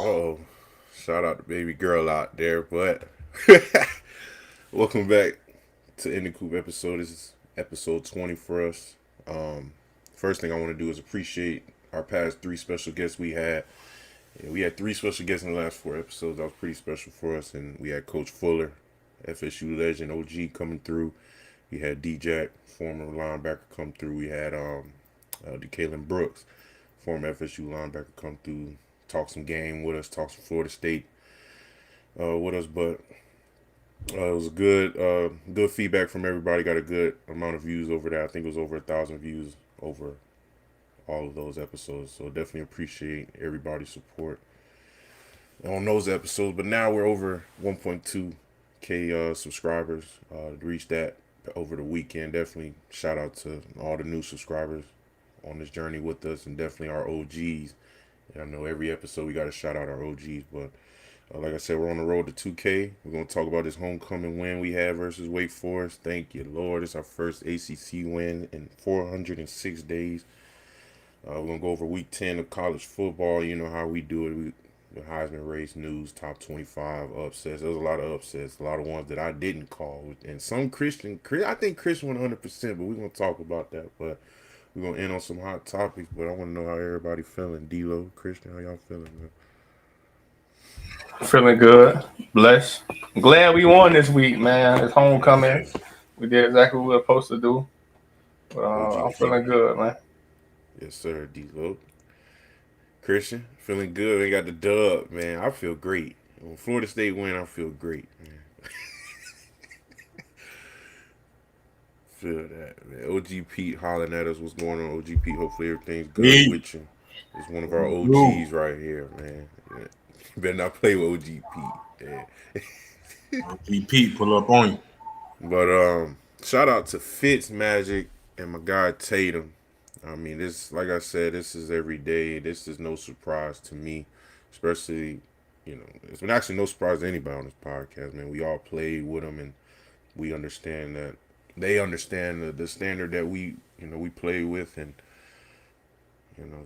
Oh, shout out to baby girl out there. But welcome back to In the Coop episode. This is episode 20 for us. Um, First thing I want to do is appreciate our past three special guests we had. Yeah, we had three special guests in the last four episodes. That was pretty special for us. And we had Coach Fuller, FSU legend, OG, coming through. We had D-Jack, former linebacker, come through. We had DeKalen Brooks, former FSU linebacker, come through, talk some game with us, talk some Florida State with us. But it was good feedback from everybody. Got a good amount of views over there. I think it was over 1,000 views over all of those episodes. So definitely appreciate everybody's support on those episodes. But now we're over 1.2K subscribers. To reach that over the weekend. Definitely shout out to all the new subscribers on this journey with us, and definitely our OGs. And I know every episode we got to shout out our OGs, but like I said, we're on the road to 2K. We're going to talk about this homecoming win we had versus Wake Forest. Thank you, Lord. It's our first ACC win in 406 days. We're going to go over week 10 of college football. You know how we do it. The Heisman race, news, top 25, upsets. There was a lot of upsets, a lot of ones that I didn't call. And some I think Christian 100%, but we're going to talk about that. But we're going to end on some hot topics, but I want to know how everybody feeling. D-Lo, Christian, how y'all feeling, man? Feeling good, blessed. Glad we won this week, man. It's homecoming. We did exactly what we were supposed to do. I'm feeling good, man. Yes, sir, D-Lo. Christian, feeling good. They got the dub, man. I feel great. When Florida State win, I feel great, man. Feel that, man. OG Pete hollering at us. What's going on, OG Pete? Hopefully everything's good with you. It's one of our OGs right here, man. Yeah. You better not play with OG Pete. Yeah. OG Pete pull up on you. But shout out to Fitz Magic and my guy Tatum. I mean, this, like I said, this is every day. This is no surprise to me, especially, it's been actually no surprise to anybody on this podcast, man. We all played with them, and we understand that they understand the standard that we play with, and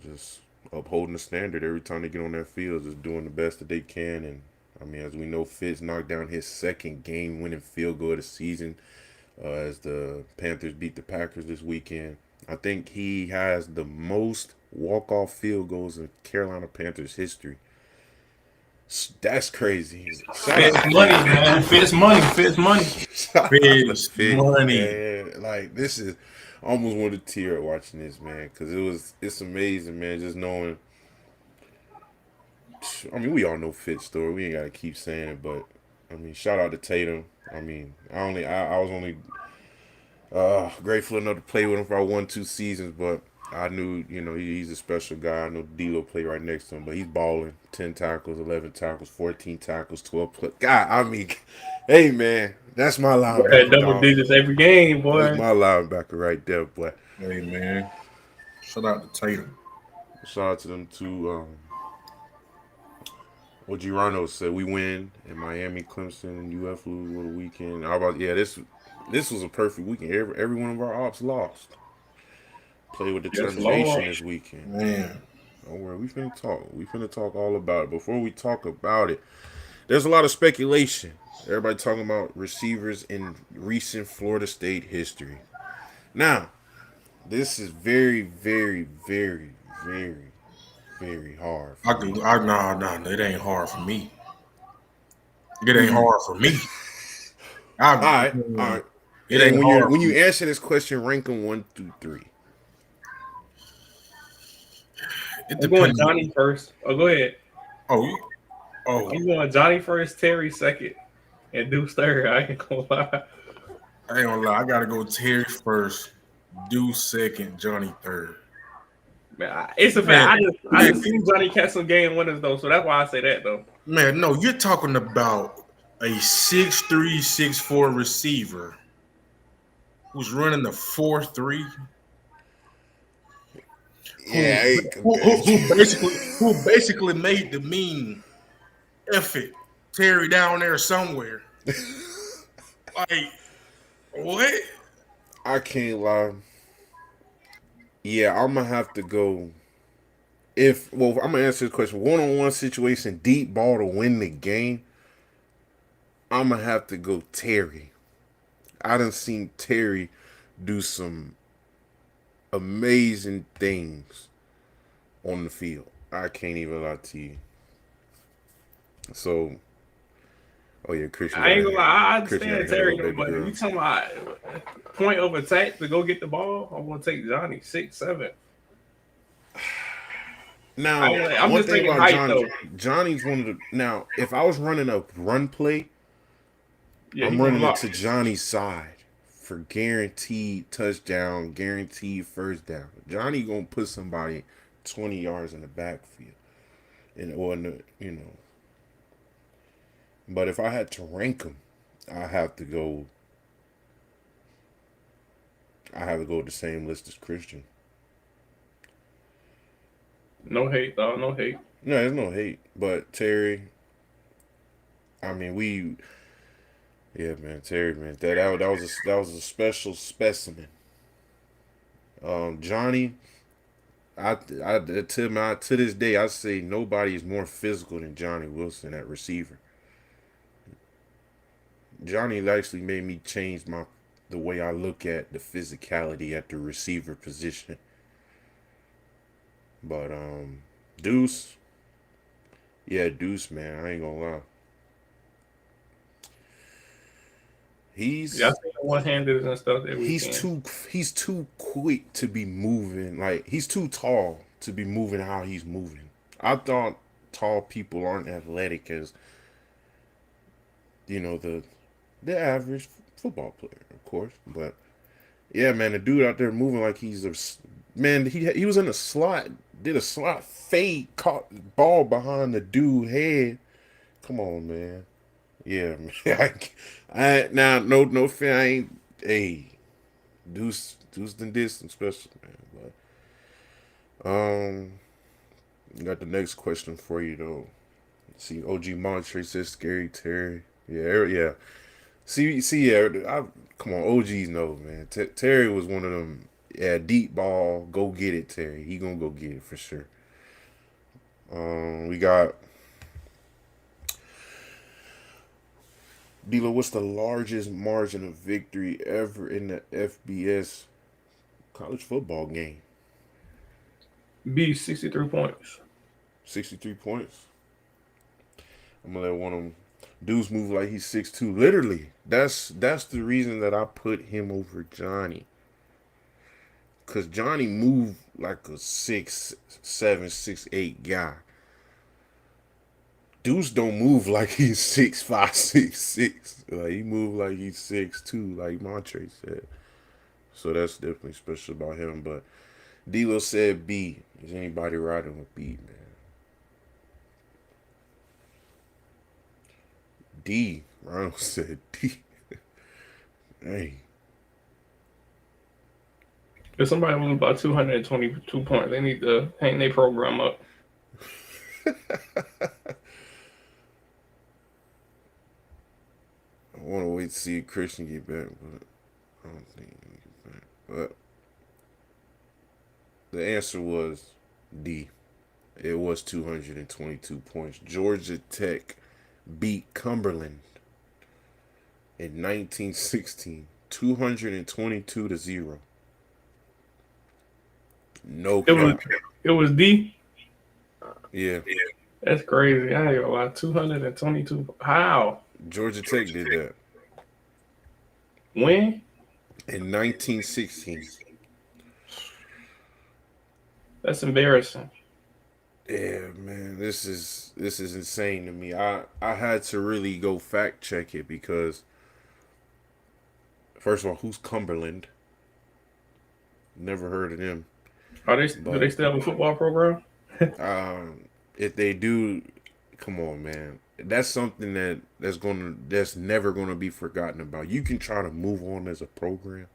just upholding the standard every time they get on that field, just doing the best that they can. And I mean, as we know, Fitz knocked down his second game-winning field goal of the season as the Panthers beat the Packers this weekend. I think he has the most walk-off field goals in Carolina Panthers history. That's crazy. Fitz money, man. Fitz money. Fitz money. Man. Like, this is almost wanted to tear up watching this, man, because it's amazing, man, just knowing. I mean, we all know Fitz story. We ain't got to keep saying it, but I mean, shout out to Tatum. I mean, I was only grateful enough to play with him for our 1-2 seasons, but I knew, he's a special guy. I know D-Lo play right next to him, but he's balling. 10 tackles, 11 tackles, 14 tackles, 12 plus. God, I mean, hey, man, that's my linebacker. Double digits every game, boy. That's my linebacker right there, boy. Hey, man. Shout out to Tatum. Shout out to them too. OG Rhino said we win in Miami, Clemson, and UF lose over the weekend. How about this was a perfect weekend. Every one of our ops lost. Play with determination this weekend. Man. Don't worry, we finna talk. We finna talk all about it. Before we talk about it, there's a lot of speculation. Everybody talking about receivers in recent Florida State history. Now, this is very, very, very, very, very hard. No, it ain't hard for me. It ain't hard for me. All right. It ain't hard. When you answer this question, rank them 1 through 3. I'm going Johnny first. Oh, go ahead. Oh. I'm going Johnny first, Terry second, and Deuce third. I ain't gonna lie. I gotta go Terry first, Deuce second, Johnny third. Man, it's a fact. I just seen Johnny catch some game winners though, so that's why I say that though. Man, no, you're talking about a 6'3", 6'4" receiver who's running the 4.3. Yeah, who basically made the mean effort Terry down there somewhere. Like, what? I can't lie. Yeah, I'm gonna have to go. I'm gonna answer this question. 1-on-1 situation, deep ball to win the game. I'm gonna have to go Terry. I done seen Terry do some amazing things on the field. I can't even lie to you. So, oh yeah, I ain't gonna lie. I Christian got a understand hell of Terry, a baby but if girl. you talking about point of attack to go get the ball, I'm gonna take Johnny 6'7". Now, I'm one just thing taking about height Johnny, though. Johnny's one of the. Now, if I was running a run play, Yeah, he I'm gonna running it block. to Johnny's side for guaranteed touchdown, guaranteed first down. Johnny gonna put somebody 20 yards in the backfield, and. But if I had to rank them, I have to go. I have to go with the same list as Christian. No hate, dog. No hate. No, there's no hate, but Terry. I mean, yeah, man, Terry, man, that was a special specimen. Johnny, to this day, I say nobody is more physical than Johnny Wilson at receiver. Johnny actually made me change the way I look at the physicality at the receiver position. But Deuce, yeah, Deuce, man, I ain't gonna lie. Yeah, I He's seen the one-handed and stuff that he's weekend. too quick to be moving. Like he's too tall to be moving how he's moving. I thought tall people aren't athletic as the average football player, of course. But yeah, man, the dude out there moving like he's man. He was in a slot, did a slot fade, caught the ball behind the dude head. Come on, man. Yeah, man. I now no fan. I ain't. Hey, Deuce done did some special, man. But got the next question for you though. See, OG Montre says scary Terry. Yeah. Yeah. Come on, OGs know, man. Terry was one of them. Yeah, deep ball, go get it, Terry. He gonna go get it for sure. We got D'Lo. What's the largest margin of victory ever in the FBS college football game? B 63 points. 63 points. I'm gonna let one of them dudes move like he's 6'2". Literally, that's the reason that I put him over Johnny. Cause Johnny moved like a 6'7", 6'8" guy. Deuce don't move like he's 6'5", 6'6". Like he move like he's 6'2", like Montre said. So that's definitely special about him. But D'Lo said B. Is anybody riding with B, man? D. Ronald said D. Hey. If somebody moves about 222 points, they need to hang their program up. I want to wait to see Christian get back, but I don't think he'll get back. But the answer was D. It was 222 points. Georgia Tech beat Cumberland in 1916, 222-0. No cap. It was D. Yeah, That's crazy. I ain't gonna lie. 222. How? Georgia Tech did that When? in 1916. That's embarrassing. Yeah, man, this is insane to me. I had to really go fact check it because first of all, who's Cumberland? Never heard of them. Do they But still have a football program? if they do, come on, man. That's something that's never gonna be forgotten about. You can try to move on as a program,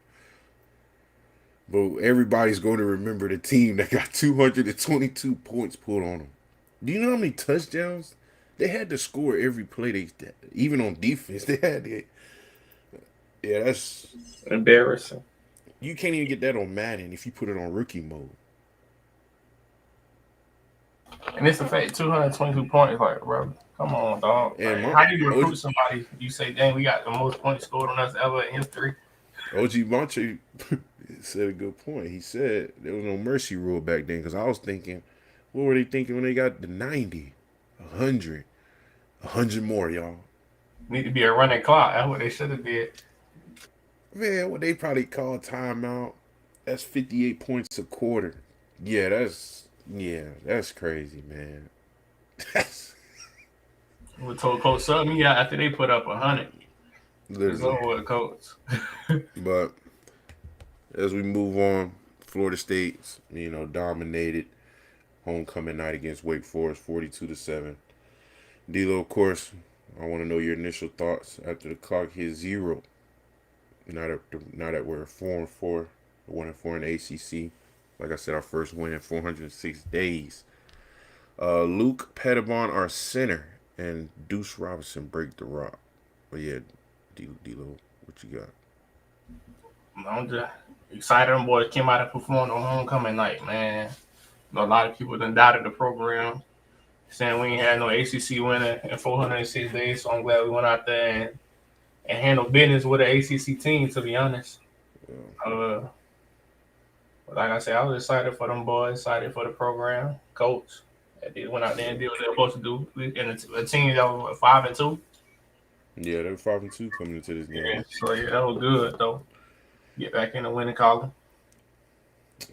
but everybody's going to remember the team that got 222 points put on them. Do you know how many touchdowns they had to score every play? Even on defense, they had to. Yeah, that's Embarrassing. you can't even get that on Madden if you put it on rookie mode. And it's the fact 222 points, like, bro, come on, dog. And Like, my how do you recruit OG, somebody? You say, dang, we got the most points scored on us ever in history. OG Montre said a good point. He said there was no mercy rule back then because I was thinking, what were they thinking when they got the 90, 100, 100 more, y'all? Need to be a running clock. That's what they should have did. Man, what they probably call timeout. That's 58 points a quarter. That's crazy, man. That's We told Coach Sutton, yeah, after they put up 100, it's literally. over with, Coach. But as we move on, Florida State's, dominated homecoming night against Wake Forest, 42-7. D'Lo, of course, I want to know your initial thoughts after the clock hit zero. Now that we're 4-4, 1-4 in the ACC. Like I said, our first win in 406 days. Luke Pettibon, our center, and Deuce Robinson break the rock. But yeah, D'Lo, what you got? I'm just excited them boys came out and performed on homecoming night, man. A lot of people done doubted the program, saying we ain't had no ACC winner in 406 days, so I'm glad we went out there and handled business with an ACC team, to be honest. Uh, like I said, I was excited for them boys, excited for the program, coach. They went out there and did what they were supposed to do. And a team that was 5-2. Yeah, they're 5-2 coming into this game. Yeah, so yeah, that was good though. Get back in the winning column.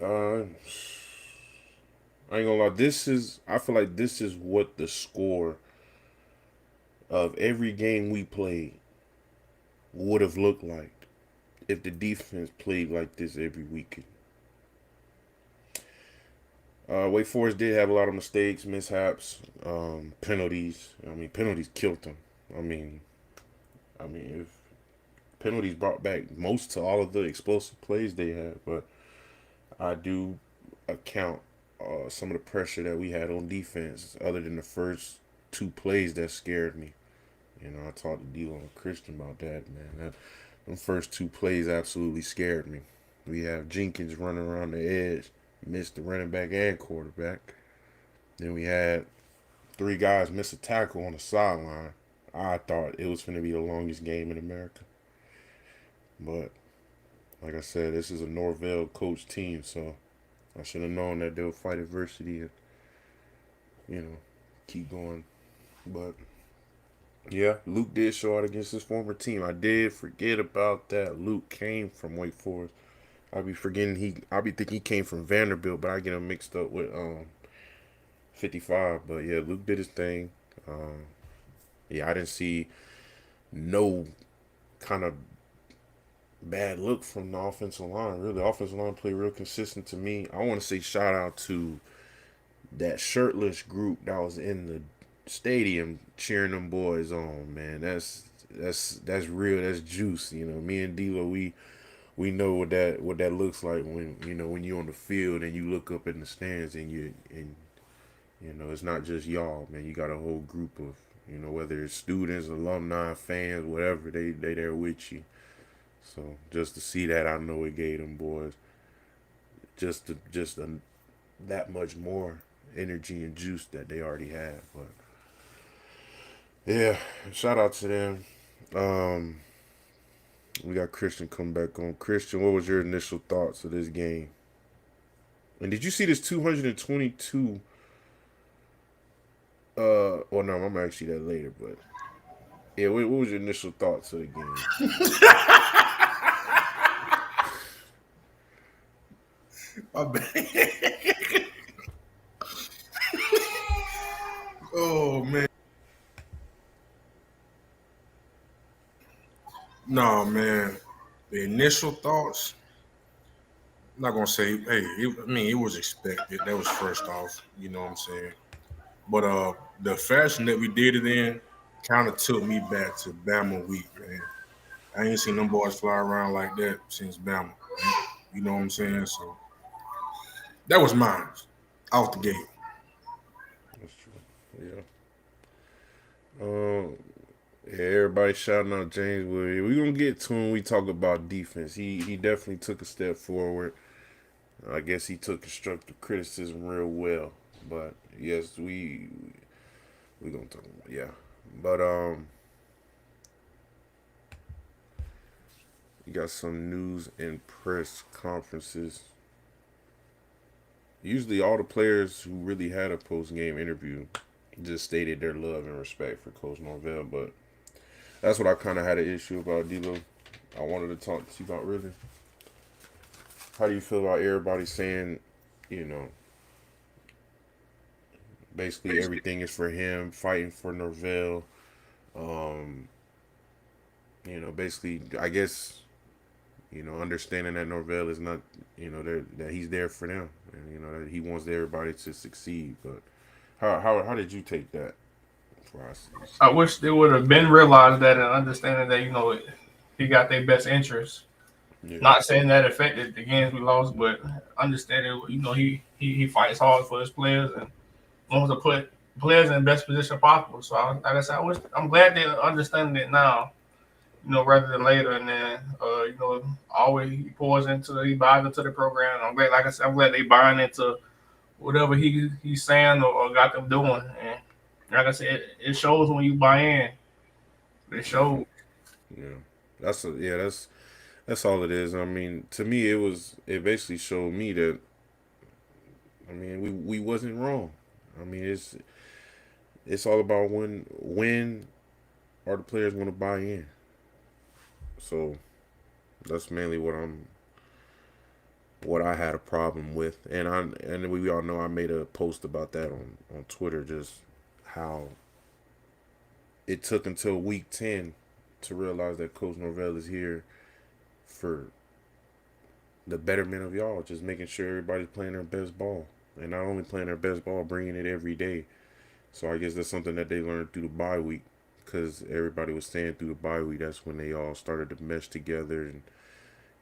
Uh, I ain't gonna lie. I feel like this is what the score of every game we played would have looked like if the defense played like this every weekend. Wake Forest did have a lot of mistakes, mishaps, penalties. Penalties killed them. If penalties brought back most to all of the explosive plays they had, but I do account some of the pressure that we had on defense, other than the first two plays that scared me. I talked to D'Lo and Christian about that, man. Them first two plays absolutely scared me. We have Jenkins running around the edge, missed the running back and quarterback. Then we had three guys miss a tackle on the sideline. I thought it was going to be the longest game in America. But, like I said, this is a Norvell coach team, so I should have known that they'll fight adversity and, keep going. But, yeah, Luke did show out against his former team. I did forget about that. Luke came from Wake Forest. I be thinking he came from Vanderbilt, but I get him mixed up with 55. But yeah, Luke did his thing. I didn't see no kind of bad look from the offensive line. Really, the offensive line played real consistent to me. I want to say shout out to that shirtless group that was in the stadium cheering them boys on. Man, that's real. That's juice. Me and D'Lo, we know what that looks like when you're on the field and you look up in the stands and it's not just y'all, man. You got a whole group of whether it's students, alumni, fans, whatever, they there with you. So just to see that, I know it gave them boys that much more energy and juice that they already had. But yeah, shout out to them. We got Christian come back on. Christian, what was your initial thoughts of this game? And did you see this 222? Well, no, I'm gonna ask you that later. But yeah, what was your initial thoughts of the game? My bad. Oh man. No, man. The initial thoughts, I'm not gonna say, hey, it was expected. That was first off, you know what I'm saying. But the fashion that we did it in kind of took me back to Bama week, man. I ain't seen them boys fly around like that since Bama. You know what I'm saying? So that was mine, out the gate. That's true. Yeah. Everybody shouting out James Williams. We're gonna get to him when we talk about defense. He definitely took a step forward. I guess he took constructive criticism real well. But yes, we gonna talk about, yeah. But you got some news and press conferences. Usually, all the players who really had a post game interview just stated their love and respect for Coach Norvell. But that's what I kind of had an issue about, D'Lo. I wanted to talk to you about really. How do you feel about everybody saying, you know, basically everything is for him, fighting for Norvell? Um, basically, I guess, understanding that Norvell is not, that he's there for them, and that he wants everybody to succeed. But how did you take that process? I wish they would have been realized that and understanding that he got their best interest. Yeah, Not saying that affected the games we lost, but understanding he fights hard for his players and wants to put players in the best position possible. So like I said, I'm glad they understand it now. Rather than later, and then always he buys into the program. I'm glad, like I said, I'm glad they buying into whatever he's saying or got them doing. And like I said, it shows when you buy in. It shows. yeah. That's all it is. I mean, to me, it basically showed me that, I mean, we wasn't wrong. I mean, it's all about when are the players going to buy in. So that's mainly what I had a problem with, and we all know I made a post about that on Twitter, just how it took until week 10 to realize that Coach Norvell is here for the betterment of y'all, just making sure everybody's playing their best ball, and not only playing their best ball, bringing it every day. So I guess that's something that they learned through the bye week, because everybody was saying through the bye week that's when they all started to mesh together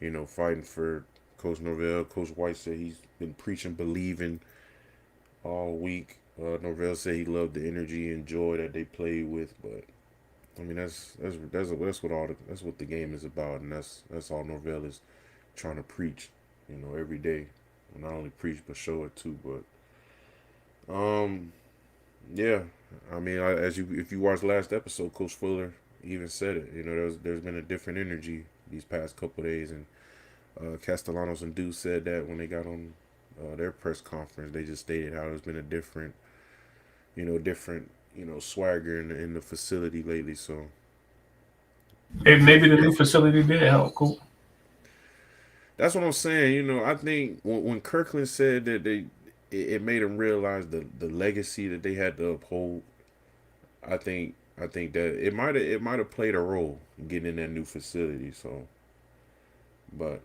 and fighting for Coach Norvell. Coach White said he's been preaching, believing all week. Norvell said he loved the energy and joy that they played with, but I mean that's what the game is about, and that's all Norvell is trying to preach, every day. Well, not only preach but show it too. But yeah, I mean, if you watched last episode, Coach Fuller even said it. There's been a different energy these past couple days, and Castellanos and Deuce said that when they got on their press conference. They just stated how there's been a different swagger in the facility lately. So Maybe the new facility did help. Cool. that's what I'm saying. I think when Kirkland said that it made them realize the legacy that they had to uphold. I think that it might have played a role in getting in that new facility. So, but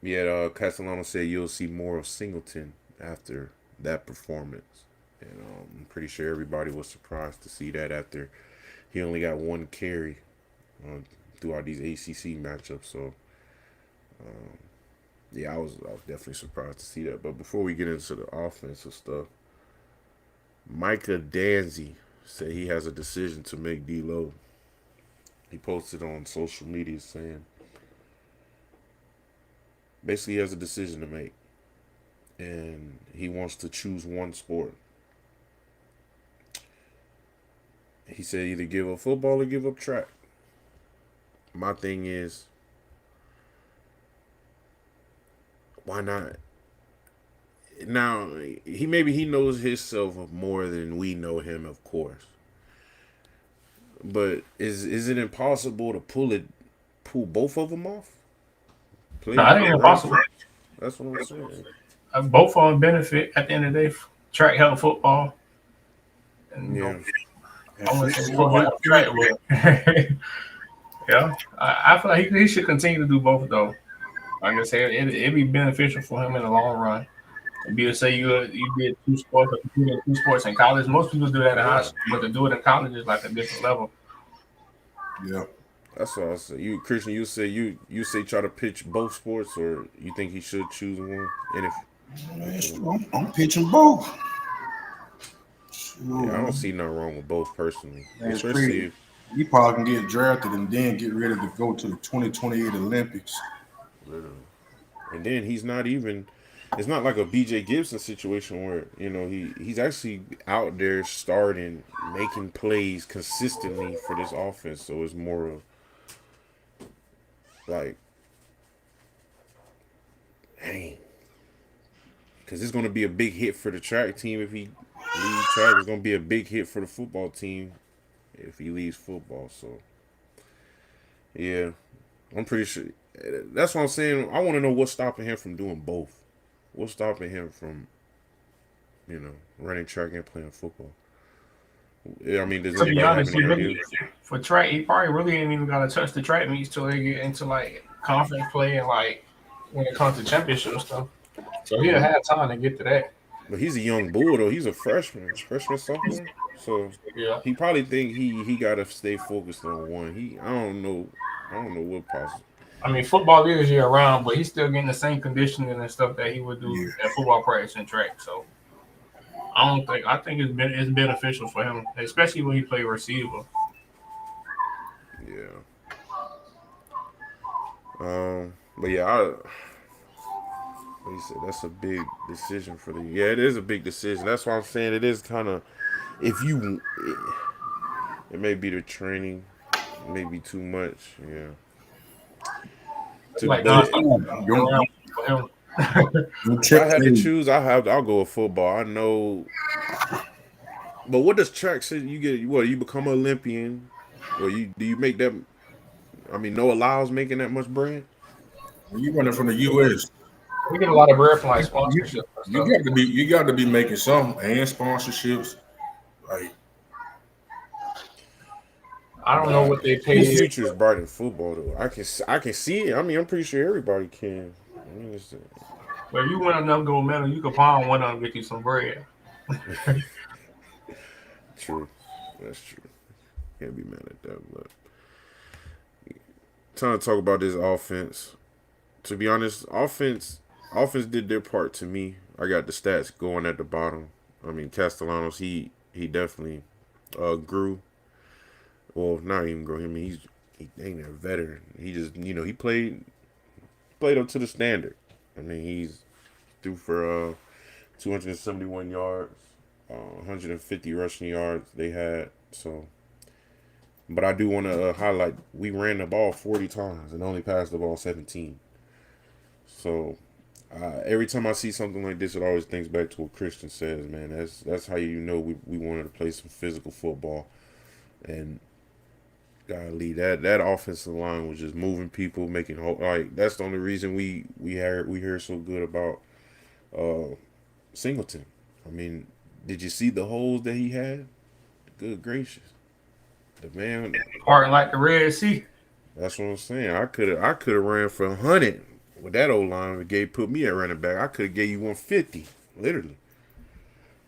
yeah, Castellano said you'll see more of Singleton after that performance, and I'm pretty sure everybody was surprised to see that after he only got one carry throughout these ACC matchups. So yeah, I was definitely surprised to see that. But before we get into the offensive stuff, Micah Danzy said he has a decision to make. D-Lo. He posted on social media saying basically he has a decision to make, and he wants to choose one sport. He said either give up football or give up track. My thing is, why not? Now he knows himself more than we know him, of course. But is it impossible to pull both of them off? No, Play that ain't run. impossible. That's what I'm saying. Both of them benefit at the end of the day. Track help football, and Yeah, And I want to say football football help help track, people. but yeah, I feel like he should continue to do both though. Like I said, it'd be beneficial for him in the long run. And be to say you did two sports or competed in two sports in college. Most people do that in high yeah. school, but to do it in college is like a different level. Yeah. That's what I say. You Christian, you say try to pitch both sports, or you think he should choose one? And if Man, I'm pitching both. yeah, I Sure. don't see nothing wrong with both personally, Man, it's especially crazy. if He probably can get drafted and then get ready to go to the 2028 Olympics. literally. And then he's not even. it's not like a BJ Gibson situation where he's actually out there starting, making plays consistently for this offense. So it's more of like, dang, because it's going to be a big hit for the track team if he leaves track. It's going to be a big hit for the football team if he leaves football. So yeah, I'm pretty sure. That's what I'm saying. I want to know what's stopping him from doing both. What's stopping him from, running track and playing football? Yeah, I mean, does To be anybody have honest, any ideas? for track, he probably really ain't even got to touch the track meets till they get into like conference play and like when it comes to championship stuff. So he'll have time to get to that. But he's a young bull though. He's a freshman sophomore. So Yeah. he probably think he gotta stay focused on one. I don't know what possible. I mean, football is year round, but he's still getting the same conditioning and stuff that he would Yeah. do at football practice and track. So I think it's beneficial for him, especially when he play receiver. Yeah. But yeah, like you said, that's a big decision for the. Yeah, it is a big decision. That's why I'm saying it is kind of if you. It may be the training, maybe too much. Yeah. Like But nonstop around for him. You if I check. had to choose, I'll go with football. I know. But what does track say? You get what? You become an Olympian, or do you make that? I mean, Noah Lyles making that much bread? You running from the U.S. We get a lot of bread from like You, sponsorship and you stuff. got to be making some and sponsorships. Like I don't know Nah, what they the pay. future is bright in football though. I can see it. I mean, I'm pretty sure everybody can. I mean, But if you win enough gold medal, you could pawn one of them and get you some bread. true. That's true. Can't be mad at that. But time to talk about this offense. To be honest, offense did their part to me. I got the stats going at the bottom. I mean, Castellanos, he definitely grew. Well, not even grew. I mean, he ain't a veteran. He just he played up to the standard. I mean, he's threw for 271 yards, 150 rushing yards they had. So, but I do want to highlight we ran the ball 40 times and only passed the ball 17. So every time I see something like this, it always thinks back to what Christian says, man. That's how we wanted to play some physical football, and golly, that offensive line was just moving people, making like that's the only reason we hear so good about Singleton. I mean, did you see the holes that he had? Good gracious, the man. Parting like the Red Sea. That's what I'm saying. I could have ran for 100 with that old line. If Gabe put me at running back, I could have gave you 150, literally.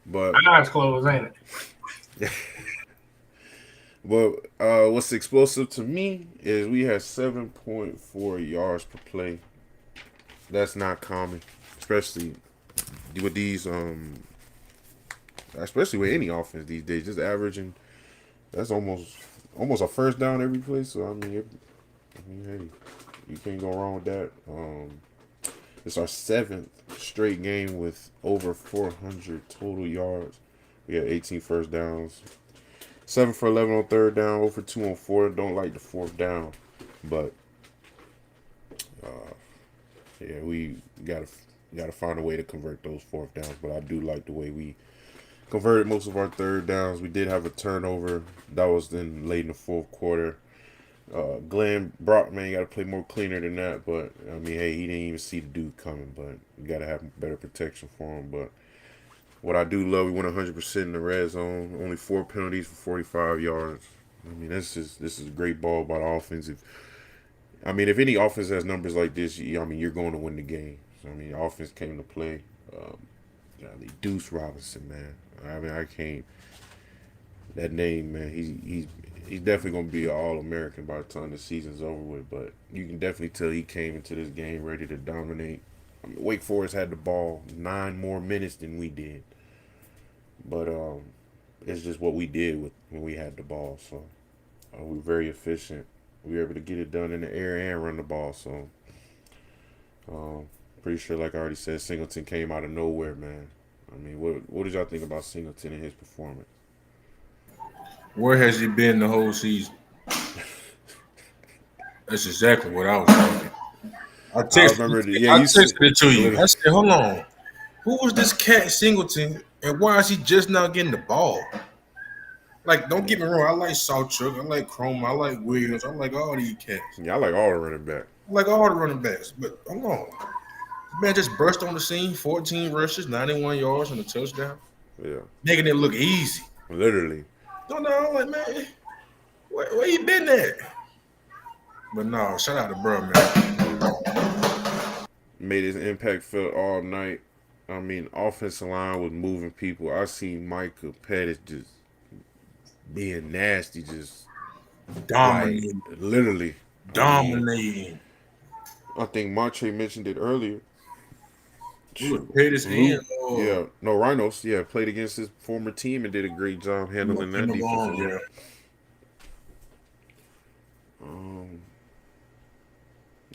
But Eyes closed, ain't it? what's explosive to me is we had 7.4 yards per play. That's not common, especially with these especially with any offense these days. Just averaging, that's almost a first down every play. So hey, you can't go wrong with that. It's our seventh straight game with over 400 total yards. We had 18 first downs, 7 for 11 on third down, over 2 on fourth. Don't like the fourth down, but yeah, we gotta find a way to convert those fourth downs. But I do like the way we converted most of our third downs. We did have a turnover that was then late in the fourth quarter. Glenn Brock, man, got to play more cleaner than that. But I mean, hey, he didn't even see the dude coming. But you got to have better protection for him. But what I do love, we went 100% in the red zone. Only 4 penalties for 45 yards. I mean, this is a great ball by the offense. If any offense has numbers like this, you're going to win the game. So I mean, offense came to play. Deuce Robinson, man. I mean, I can't. That name, man. He's definitely going to be an All-American by the time the season's over with. But you can definitely tell he came into this game ready to dominate. I mean, Wake Forest had the ball 9 more minutes than we did. But it's just what we did when we had the ball. So we were very efficient. We were able to get it done in the air and run the ball. So Pretty sure, like I already said, Singleton came out of nowhere, man. I mean, what did y'all think about Singleton and his performance? Where has he been the whole season? That's exactly what I was thinking. I I texted, remember, yeah, I you texted said, it to you. literally, I said, hold on. Who was this cat Singleton and why is he just now getting the ball? Like, don't get me wrong. I like Saltchuk. I like Chrome. I like Williams. I like all these cats. yeah, I like all the running back. I like all the running backs. But hold on. Man just burst on the scene, 14 rushes, 91 yards, and a touchdown. Yeah, Making it look easy. literally. No, I'm like, man, where you been at? But no, shout out to bro, man. Made his impact felt all night. I mean, offensive line was moving people. I seen Micah Pettis just being nasty, just like Dominating. literally. I mean, Dominating. I think Montre mentioned it earlier. It was Shoot, Pettis and Luke, yeah, no Rhinos, yeah, played against his former team and did a great job handling that defensive line. yeah. Um,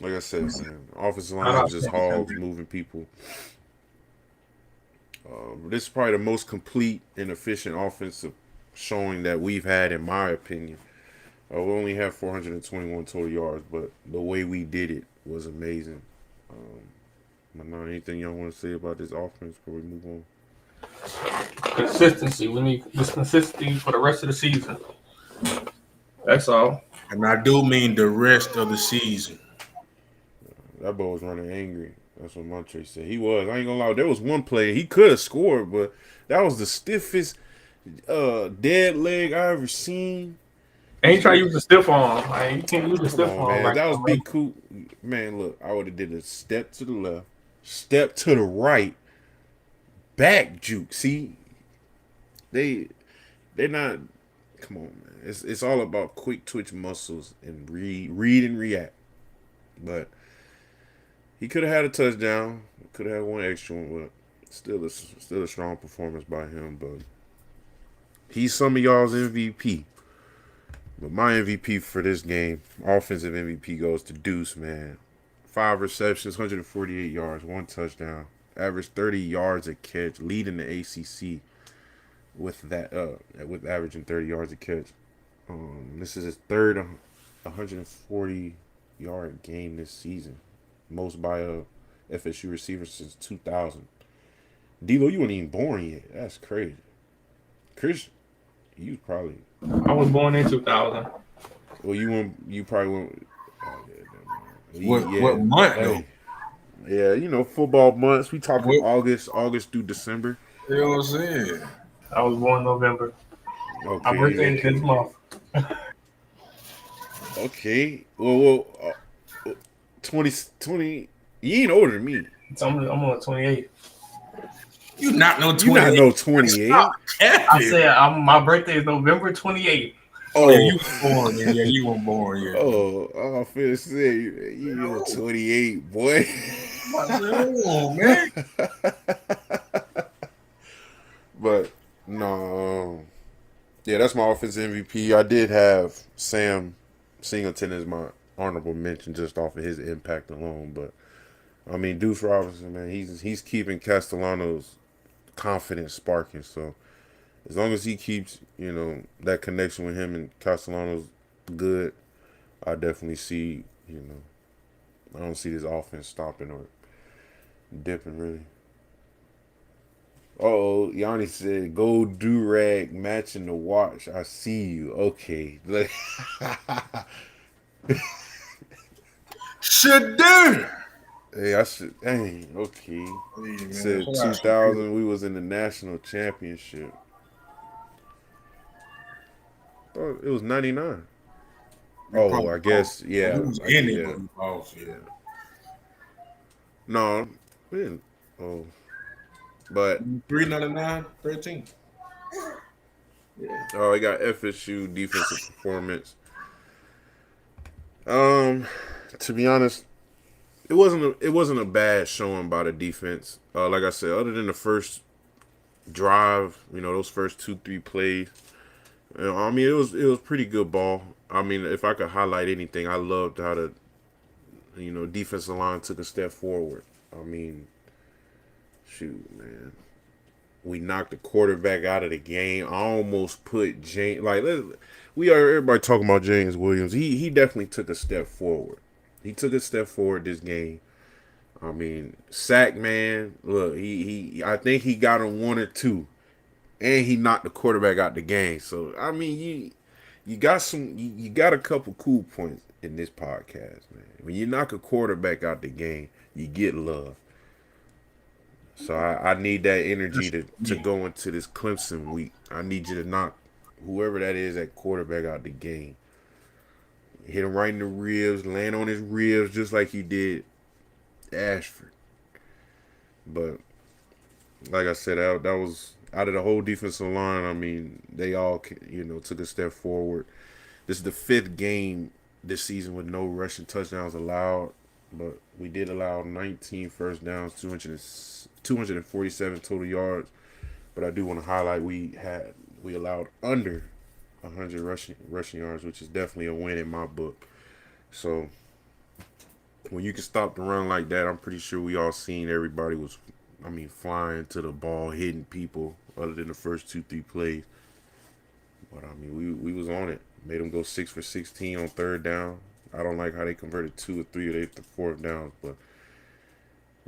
like I said, man, offensive Shout line out was just to him. hogs moving people. This is probably the most complete and efficient offensive showing that we've had, in my opinion. We only have 421 total yards, but the way we did it was amazing. Not anything y'all want to say about this offense before we move on? Consistency. We need this consistency for the rest of the season. That's all. And I do mean the rest of the season. That boy was running angry. That's what Montre said. He was. I ain't gonna lie. There was one play he could have scored, but that was the stiffest dead leg I ever seen. And he try to use the stiff arm. Like, you can't use the Come stiff on, arm man. like That was that. big Coop. Man, look, I would have did a step to the left, step to the right, back juke. See, they're not. Come on, man. It's all about quick twitch muscles and read and react. But he could have had a touchdown. Could have had one extra one, but still a strong performance by him. But he's some of y'all's MVP. But my MVP for this game, offensive MVP, goes to Deuce, man. 5 receptions, 148 yards, 1 touchdown, average 30 yards a catch, leading the ACC with that with averaging 30 yards a catch. This is his third 140 yard game this season, most by a FSU receiver since 2000. D-Lo, you weren't even born yet. That's crazy. Chris, you probably. I was born in 2000. Well, you probably went. Oh, What month though? Hey, yeah, you know, football months. We talking What, August through December. you know what I'm saying? I was born in November. My birthday is Okay, this month. okay. Well, 20. You ain't older than me. So I'm on 28. You not know You not 28. know 28. I said my birthday is November 28th. Oh, yeah, Oh, you were born. Yeah, you were born. Yeah. I feel say you know 28, boy. Oh man. But no, yeah, that's my offensive MVP. I did have Sam Singleton as my honorable mention just off of his impact alone. But I mean, Deuce Robinson, man, he's keeping Castellanos' confidence sparking. So as long as he keeps, you know, that connection with him and Castellanos good, I definitely see, you know, I don't see this offense stopping or dipping really. Oh, Yanni said, "Gold do rag matching the watch." I see you. Okay. Should do. Hey, I should. Dang. Okay. Hey, man, Said shout out 2000. We was in the national championship. Oh, it was 99. You Oh, probably I guess. off. Yeah. You was in it, Yeah. but you off. Yeah. No. We didn't. Oh. But 399, 13. I got FSU defensive performance. To be honest, it wasn't a bad showing by the defense. Like I said, other than the first drive, you know, those first 2-3 plays. You know, I mean, it was pretty good ball. I mean, if I could highlight anything, I loved how the defensive line took a step forward. I mean, shoot, man. We knocked the quarterback out of the game. I almost put James we are everybody talking about James Williams. He definitely took a step forward. He took a step forward this game. I mean, sack man. Look, he I think he got him one or two, and he knocked the quarterback out the game. So I mean, you got you got a couple cool points in this podcast, man. When you knock a quarterback out the game, you get love. So I need that energy to Yeah. go into this Clemson week. I need you to knock whoever that is at quarterback out the game. Hit him right in the ribs, land on his ribs just like he did Ashford. But like I said, that was out of the whole defensive line. I mean, they all took a step forward. This is the fifth game this season with no rushing touchdowns allowed, but we did allow 19 first downs, 247 total yards. But I do want to highlight we allowed under 100 rushing yards, which is definitely a win in my book. So when you can stop the run like that, I'm pretty sure we all seen everybody was, I mean, flying to the ball, hitting people, other than the first 2-3 plays. But I mean, we was on it. Made them go 6 for 16 on third down. I don't like how they converted 2 or 3 of the fourth downs, but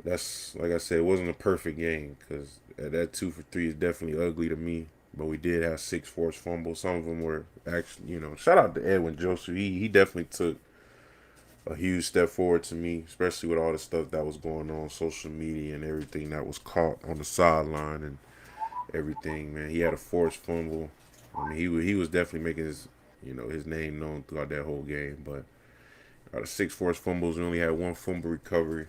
that's like I said, it wasn't a perfect game because that 2 for 3 is definitely ugly to me. But we did have 6 forced fumbles. Some of them were actually, shout out to Edwin Joseph. He definitely took a huge step forward to me, especially with all the stuff that was going on social media and everything that was caught on the sideline and everything. Man, he had a forced fumble. I mean, he was definitely making his name known throughout that whole game. But out of 6 forced fumbles, we only had 1 fumble recovery.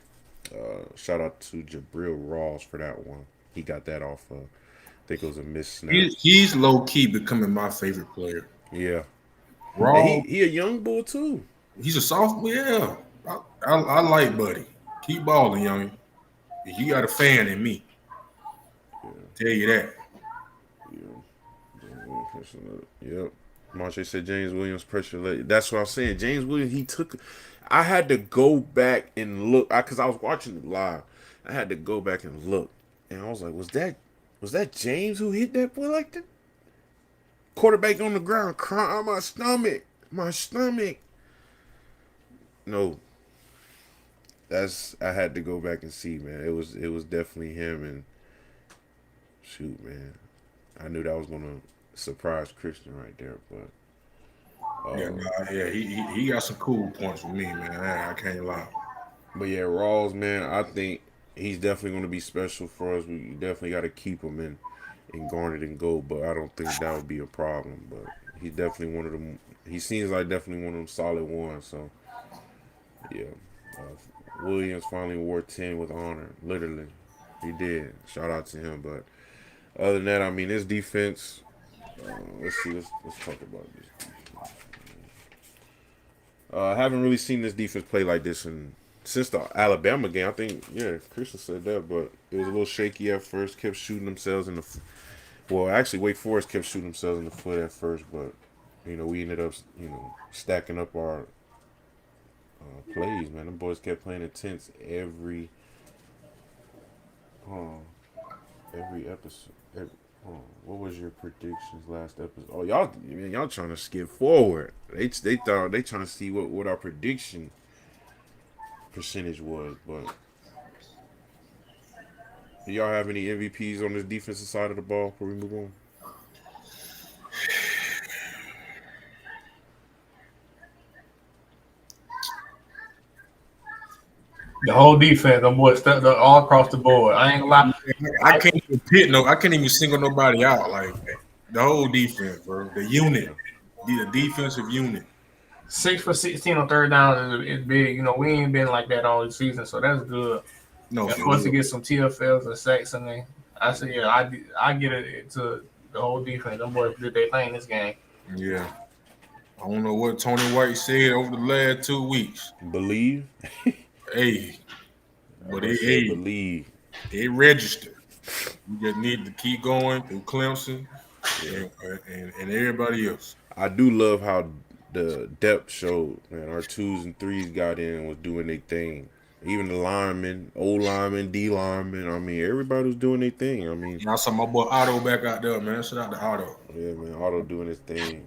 Shout out to Jabril Rawls for that one. He got that off. I think it was a missed snap. He's low key becoming my favorite player. Yeah, and he Raw, he a young bull too. he's a sophomore. Yeah, I like Buddy. Keep balling, young. You got a fan in me. Yeah, Tell you that. yeah. Yep. Marche said James Williams pressure. That's what I'm saying. James Williams, he took. I had to go back and look because I was watching it live. I had to go back and look, and I was like, was that James who hit that boy like that? Quarterback on the ground, crying, my stomach. No, I had to go back and see, man. It was definitely him, and shoot, man, I knew that was gonna surprise Christian right there, but Yeah, nah, yeah. He got some cool points with me, man. I can't lie. yeah, Rawls, man, I think he's definitely gonna be special for us. We definitely got to keep him in Garnet and Gold, but I don't think that would be a problem. But he's definitely one of them. He seems like definitely one of them solid ones. So yeah, Williams finally wore 10 with honor. Literally, he did. Shout out to him. But other than that, I mean, this defense. Let's see. Let's talk about this defense. I haven't really seen this defense play like this since the Alabama game. I think Christian said that, but it was a little shaky at first. Kept shooting themselves in the. Well, actually, Wake Forest kept shooting themselves in the foot at first, but we ended up stacking up our plays. Man, them boys kept playing intense uh, every episode. What was your predictions last episode? Oh, y'all trying to skip forward. They thought they trying to see what our prediction percentage was. But do y'all have any MVPs on this defensive side of the ball before we move on? The whole defense, them boys stepped up all across the board. I ain't gonna lie. I can't even single nobody out. Like the whole defense, bro. The unit, the defensive unit. 6 for 16 on third down is big. We ain't been like that all season, so that's good. No, And for for us to real. get some TFLs and sacks, and then I said, yeah, I get it to the whole defense. Them boys did their thing this game. Yeah. I don't know what Tony White said over the last 2 weeks. Believe. Hey, I but must say hey, believe. it registered. We just need to keep going through Clemson Yeah. and everybody else. I do love how the depth showed. Man, our twos and threes got in and was doing their thing. Even the linemen, O linemen, D linemen. I mean, everybody was doing their thing. I mean, I saw my boy Otto back out there, man. Shout out to Otto. yeah, man, Otto doing his thing.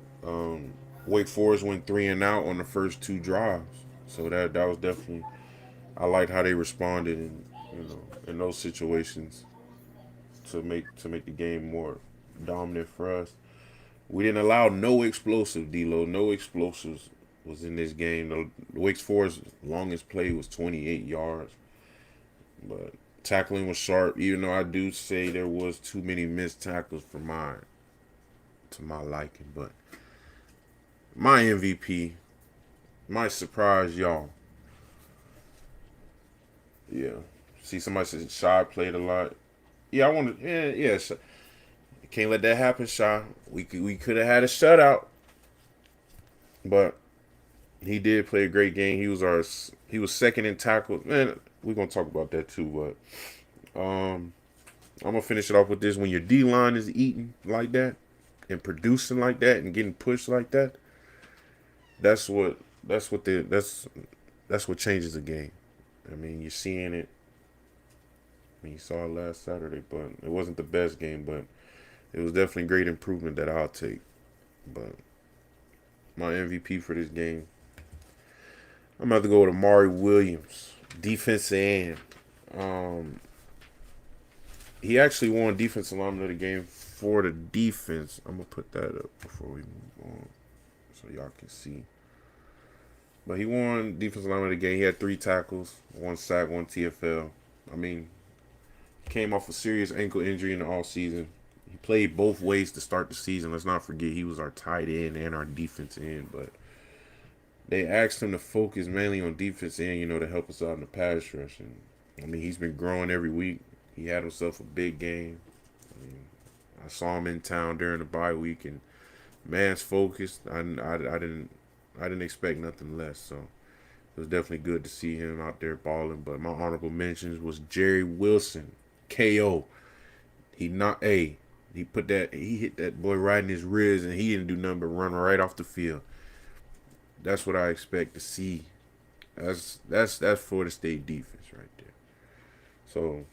Wake Forest went 3-and-out on the first two drives, so that was definitely. I liked how they responded in in those situations to make the game more dominant for us. We didn't allow no explosive, D-Lo. No explosives was in this game. The Wake Forest longest play was 28 yards. But tackling was sharp, even though I do say there was too many missed tackles for to my liking. But my MVP might surprise y'all. Yeah. See, somebody said Shy played a lot. Yeah, I wanted. Yeah. Can't let that happen, Shy. We could have had a shutout, but he did play a great game. He was second in tackles. Man, we're gonna talk about that too. But I'm gonna finish it off with this: when your D line is eating like that and producing like that and getting pushed like that, that's what that's what changes the game. I mean, you're seeing it. I mean, you saw it last Saturday, but it wasn't the best game, but it was definitely great improvement that I'll take. But my MVP for this game, I'm about to go with Amari Williams, defensive end. Um, he actually won defensive lineman of the game for the defense. I'm gonna put that up before we move on, so y'all can see. But he won defensive lineman of the game. He had 3 tackles, 1 sack, 1 TFL. I mean, he came off a serious ankle injury in the off season. He played both ways to start the season. Let's not forget he was our tight end and our defense end. But they asked him to focus mainly on defense end, to help us out in the pass rush. And I mean, he's been growing every week. He had himself a big game. I mean, I saw him in town during the bye week, and man's focused. I didn't expect nothing less. So it was definitely good to see him out there balling. But my honorable mentions was Jerry Wilson, KO. He hit that boy right in his ribs, and he didn't do nothing but run right off the field. That's what I expect to see. That's Florida State defense right there. So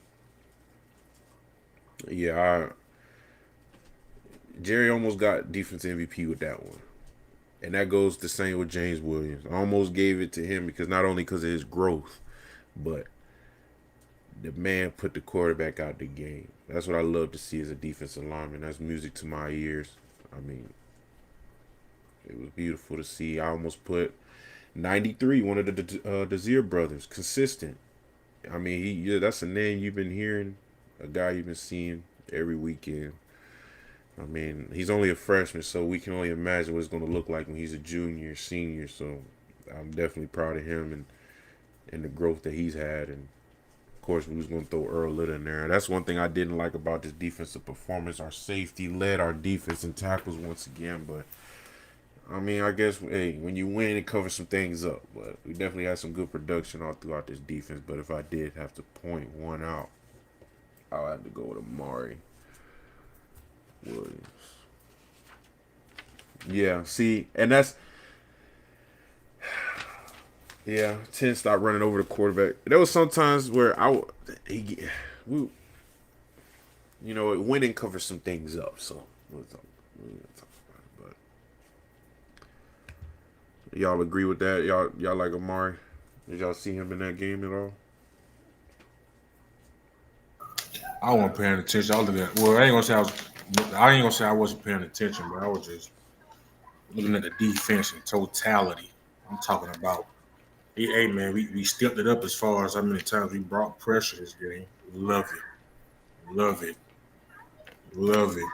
yeah, Jerry almost got defense MVP with that one. And that goes the same with James Williams. I almost gave it to him because not only because of his growth, but the man put the quarterback out the game. That's what I love to see as a defensive lineman. That's music to my ears. I mean, it was beautiful to see. I almost put 93, one of the Desir brothers, consistent. I mean, that's a name you've been hearing, a guy you've been seeing every weekend. I mean, he's only a freshman, so we can only imagine what it's going to look like when he's a junior, senior. So I'm definitely proud of him and the growth that he's had. And of course, we was going to throw Earl Litter in there. That's one thing I didn't like about this defensive performance. Our safety led our defense in tackles once again, but I mean, I guess, hey, when you win, it covers some things up. But we definitely had some good production all throughout this defense. But if I did have to point one out, I'll have to go with Amari Williams. Yeah, see, and that's, yeah, 10 stopped running over the quarterback. There was sometimes where winning covers some things up. So we'll talk about it. But y'all agree with that? Y'all like Amari? Did y'all see him in that game at all? I wasn't paying attention. I was looking at, well, I ain't gonna say I wasn't paying attention, but I was just looking at the defense in totality. I'm talking about, hey man, we stepped it up as far as how many times we brought pressure this game. Love it. Love it. Love it.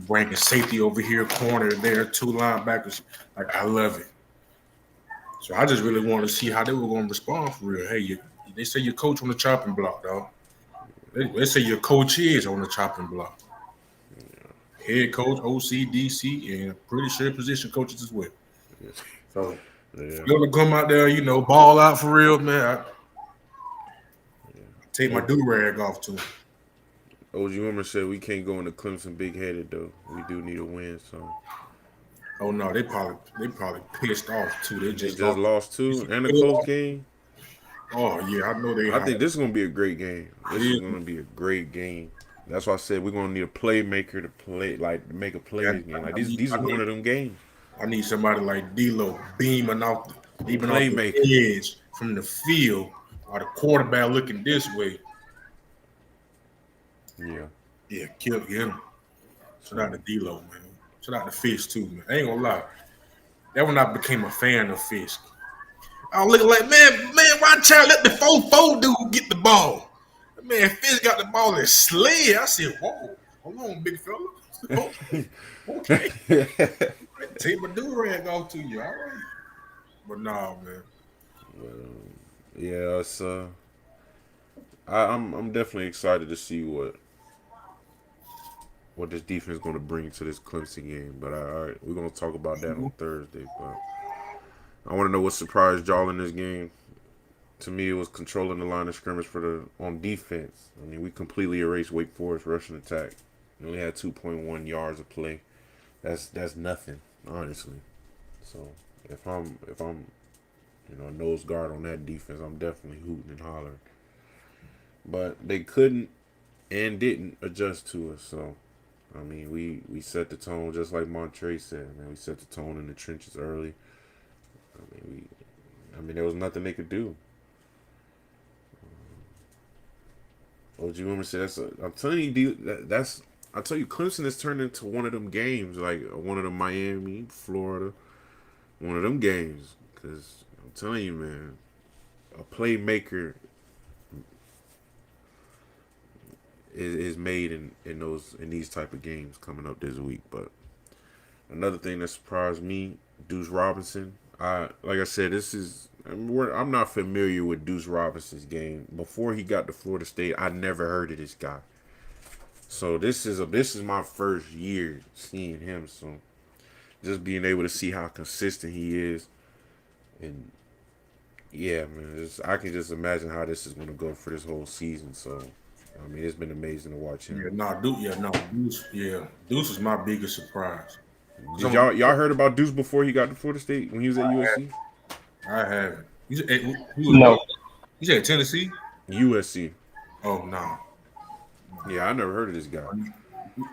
Bringing safety over here, corner there, 2 linebackers. Like, I love it. So I just really wanted to see how they were going to respond for real. Hey, they say your coach on the chopping block, dog. They say your coach is on the chopping block. Head coach, OC, DC, and pretty sure position coaches as well. So if you're gonna come out there, ball out for real, man, I take my do-rag off to him. OG Woman said we can't go into Clemson big-headed, though. We do need a win, so. Oh no, they probably pissed off too. They just lost too, and a close game. Oh yeah, I know they I hot. think this is gonna be a great game. This is Yeah, gonna be a great game. That's why I said we're gonna need a playmaker to play, like to make a play yeah, this game. Like I need, these I are one need, of them games. I need somebody like D'Lo beaming off the Playmaker. edge from the field, while the quarterback looking this way. Yeah. Yeah, kill him. Shout So out to D'Lo, man. Shout out to Fish too, man. I ain't gonna lie. That when I became a fan of Fish. I was looking like, man, why Child let the 4-4 dude get the ball? Man, Fish got the ball and slid. I said, whoa, hold on, big fella. Okay. Take my do-rag off to you, all right. But nah, man. yeah, it's I'm definitely excited to see what this defense is going to bring to this Clemson game. But all right, we're going to talk about that on Thursday. But I want to know what surprised y'all in this game. To me, it was controlling the line of scrimmage on defense. I mean, we completely erased Wake Forest rushing attack. We only had 2.1 yards of play. That's nothing, honestly. So if I'm a nose guard on that defense, I'm definitely hooting and hollering. But they couldn't and didn't adjust to us. So I mean, we set the tone just like Montre said. Man, we set the tone in the trenches early. I mean, there was nothing they could do. OG Women said I'm telling you, that's I tell you, Clemson has turned into one of them games, like one of them Miami, Florida, one of them games. Because I'm telling you, man, a playmaker is made in these type of games coming up this week. But another thing that surprised me, Deuce Robinson. Like I said, I'm not familiar with Deuce Robinson's game. Before he got to Florida State, I never heard of this guy. So this is my first year seeing him. So just being able to see how consistent he is, and yeah, man, I can just imagine how this is going to go for this whole season. So I mean, it's been amazing to watch him. Deuce is my biggest surprise. Did Some y'all heard about Deuce before he got to Florida State when he was at USC? I haven't. No. You said Tennessee? USC. Oh no. Yeah, I never heard of this guy.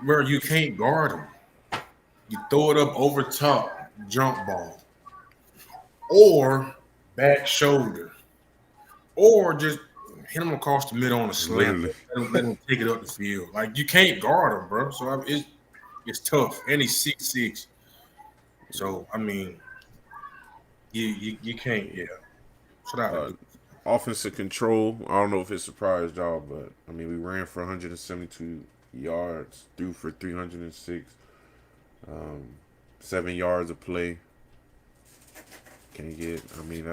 Where you can't guard him. You throw it up over top, jump ball, or back shoulder, or just hit him across the middle on a slant. Literally. Let him take it up the field. Like you can't guard him, bro. So it's tough, and he's 6'6". So I mean, you can't. Yeah. Shout out to Duke. Offensive control. I don't know if it surprised y'all, but I mean, we ran for 172 yards, threw for 306, 7 yards of play. I mean,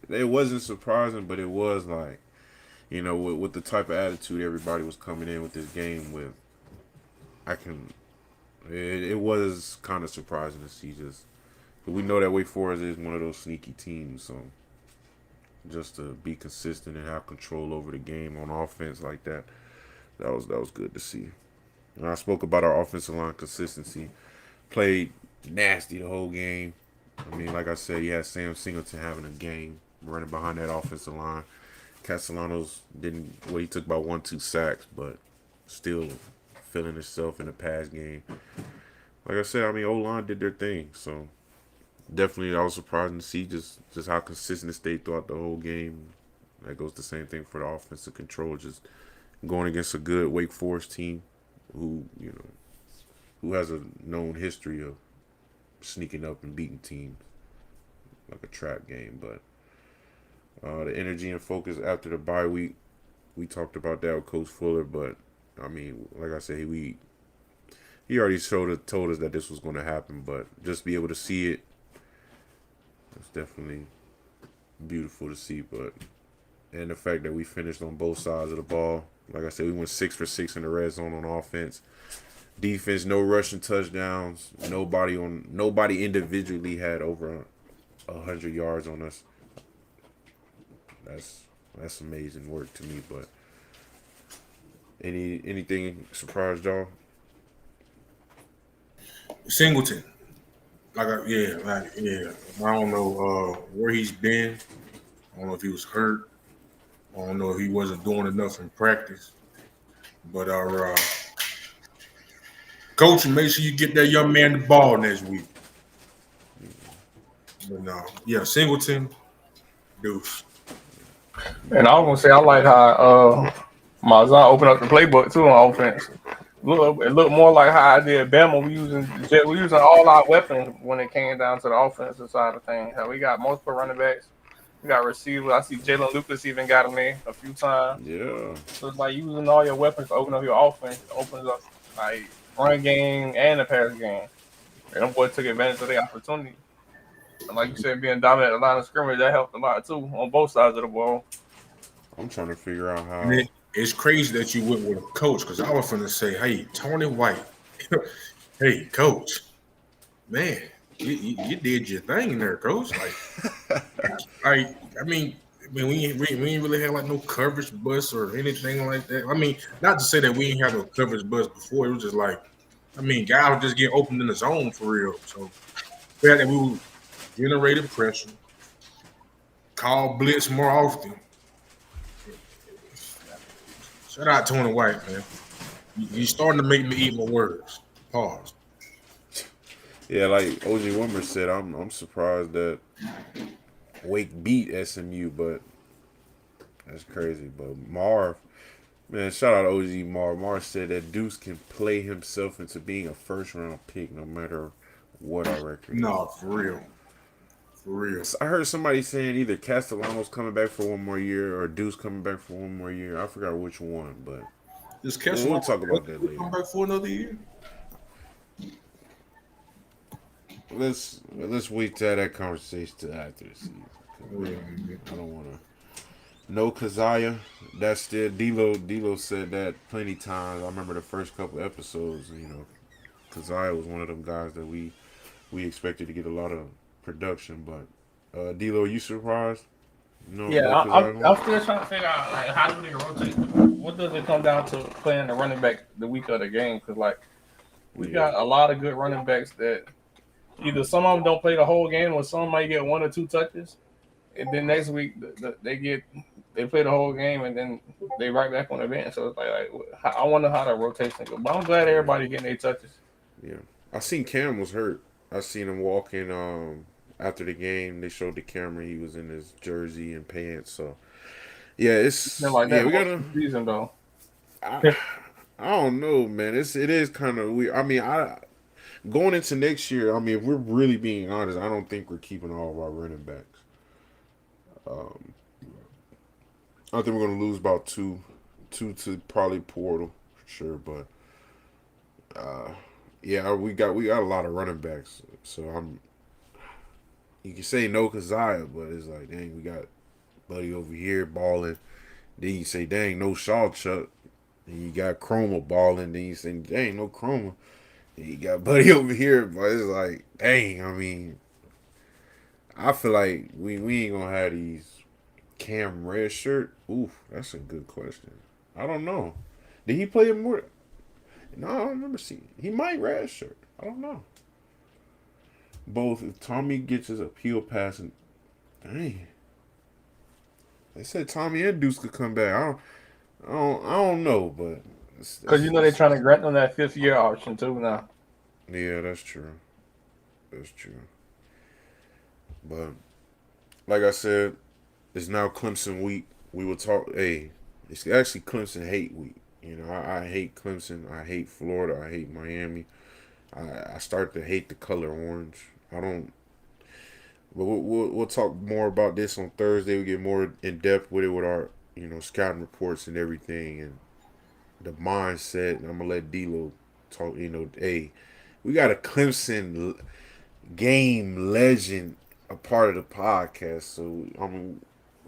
it wasn't surprising, but it was like, with the type of attitude everybody was coming in with this game with, it was kind of surprising to see but we know that Wake Forest is one of those sneaky teams, so just to be consistent and have control over the game on offense like that, that was good to see. And I spoke about our offensive line consistency. Played nasty the whole game. I mean, like I said, you had Sam Singleton having a game running behind that offensive line. Castellanos he took about 1-2 sacks, but still feeling himself in the pass game. Like I said, I mean, O-line did their thing, so definitely I was surprised to see just how consistent it stayed throughout the whole game. That goes the same thing for the offensive control, just going against a good Wake Forest team who has a known history of sneaking up and beating teams like a trap game. But the energy and focus after the bye week, we talked about that with Coach Fuller. But I mean, like I said, he already told us that this was going to happen. But just be able to see it, it's definitely beautiful to see. And the fact that we finished on both sides of the ball, like I said, we went 6 for 6 in the red zone on offense. Defense, no rushing touchdowns. Nobody individually had over 100 yards on us. That's amazing work to me. But anything surprised y'all? Singleton. I don't know where he's been. I don't know if he was hurt. I don't know if he wasn't doing enough in practice, but our coach, make sure you get that young man the ball next week. But no, yeah, Singleton, Deuce. And I was gonna say I like how Malzahn opened up the playbook too on offense. It looked more like how I did Bama. We using all our weapons when it came down to the offensive side of things. How we got multiple running backs, we got receivers. I see Jalen Lucas even got him there a few times. Yeah. So it's like using all your weapons to open up your offense. It opens up like run game and the pass game. And them boys took advantage of the opportunity. And like you said, being dominant at the line of scrimmage, that helped a lot too on both sides of the ball. I'm trying to figure out And how. it's crazy that you went with a coach because I was going to say, hey, Tony White, hey, coach, man, you did your thing there, coach. I mean, we ain't really had like no coverage bus or anything like that. I mean, not to say that we ain't had no coverage bus before. It was just like, I mean, guys were just getting opened in the zone for real. So the fact that we generated pressure, call blitz more often. Shout out Tony White, man. You starting to make me eat my words. Pause. Yeah, like OG Wimmer said, I'm surprised that Wake beat SMU, but that's crazy. But Marv, man, shout out to OG Marv. Marv said that Deuce can play himself into being a first round pick no matter what our record is. No, for real. For real. I heard somebody saying either Castellanos coming back for one more year or Deuce coming back for one more year. I forgot which one, but we'll talk about that later. Come back for another year. Let's wait to have that conversation till after the season. I don't want to. No Kazaya. That's still D'Lo said that plenty times. I remember the first couple episodes. Kazaya was one of them guys that we expected to get a lot of production. But D'Lo, you surprised? No, I'm still trying to figure out like how do they rotate. What does it come down to playing the running back the week of the game? Because like we got a lot of good running backs that either some of them don't play the whole game or some might get 1 or 2 touches, and then next week they play the whole game and then they right back on the bench. So it's like I wonder how the rotation goes. But I'm glad everybody getting their touches. Yeah, I seen Cam was hurt. I seen him walking after the game. They showed the camera. He was in his jersey and pants. So yeah, it's like that. Yeah, we gotta season though. I don't know, man. It is kind of weird. I mean, going into next year, I mean, if we're really being honest, I don't think we're keeping all of our running backs. I think we're gonna lose about two to probably Portal for sure, but yeah, we got a lot of running backs. So you can say no Kazaya, but it's like, dang, we got Buddy over here balling. Then you say, dang, no Shawchuck. Then you got Chroma balling. Then you say, dang, no Chroma. Then you got Buddy over here, but it's like, dang, I mean, I feel like we ain't gonna have these Cam red shirt. Oof, that's a good question. I don't know. Did he play more? No, I don't remember seeing. He might red shirt. I don't know. Both if Tommy gets his appeal pass and dang. They said Tommy and Deuce could come back. I don't know, but because they're trying to grant them that 5th year option too now. Yeah, that's true. That's true. But like I said, it's now Clemson week. We will talk. Hey, it's actually Clemson hate week. I hate Clemson. I hate Florida. I hate Miami. I start to hate the color orange. I don't. But we'll talk more about this on Thursday. We get more in depth with it with our scouting reports and everything and the mindset. And I'm gonna let D'Lo talk. Hey, we got a Clemson game legend a part of the podcast, so I'm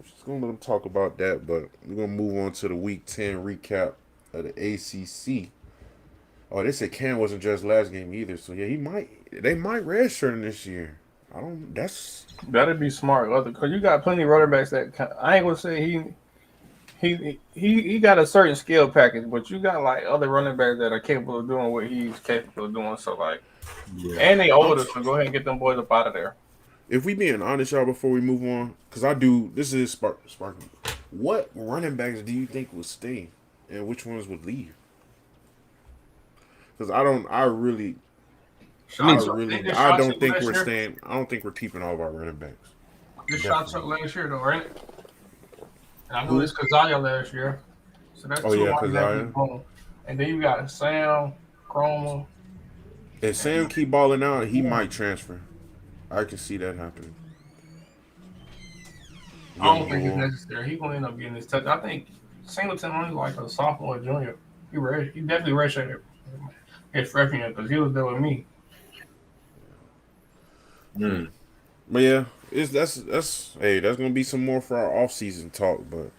just gonna let him talk about that. But we're gonna move on to the Week 10 recap of the ACC. Oh, they said Cam wasn't dressed last game either, so yeah, they might redshirt him this year. That'd be smart, because you got plenty of running backs that I ain't gonna say he got a certain skill package, but you got like other running backs that are capable of doing what he's capable of doing. So like, and they older, so go ahead and get them boys up out of there. If we being honest, y'all, before we move on, because this is Sparky. what running backs do you think would stay, and which ones would leave? Because I Shaw don't took think last we're year. staying. I don't think we're keeping all of our running backs. This Shaw took Definitely. last year though, right? And I know Who? this Kazaya last year. So that's Oh two yeah, running backs Kazaya. that's going. And then you got Sam, Chroma, If and Sam keep balling out, he yeah. might transfer. I can see that happening. I Young don't think it's bull. necessary. He's gonna end up getting his touch. I think Singleton only like a sophomore or junior. He definitely redshirted his freshman year because he was there with me. Mm. But yeah, it's that's hey, that's gonna be some more for our off season talk. But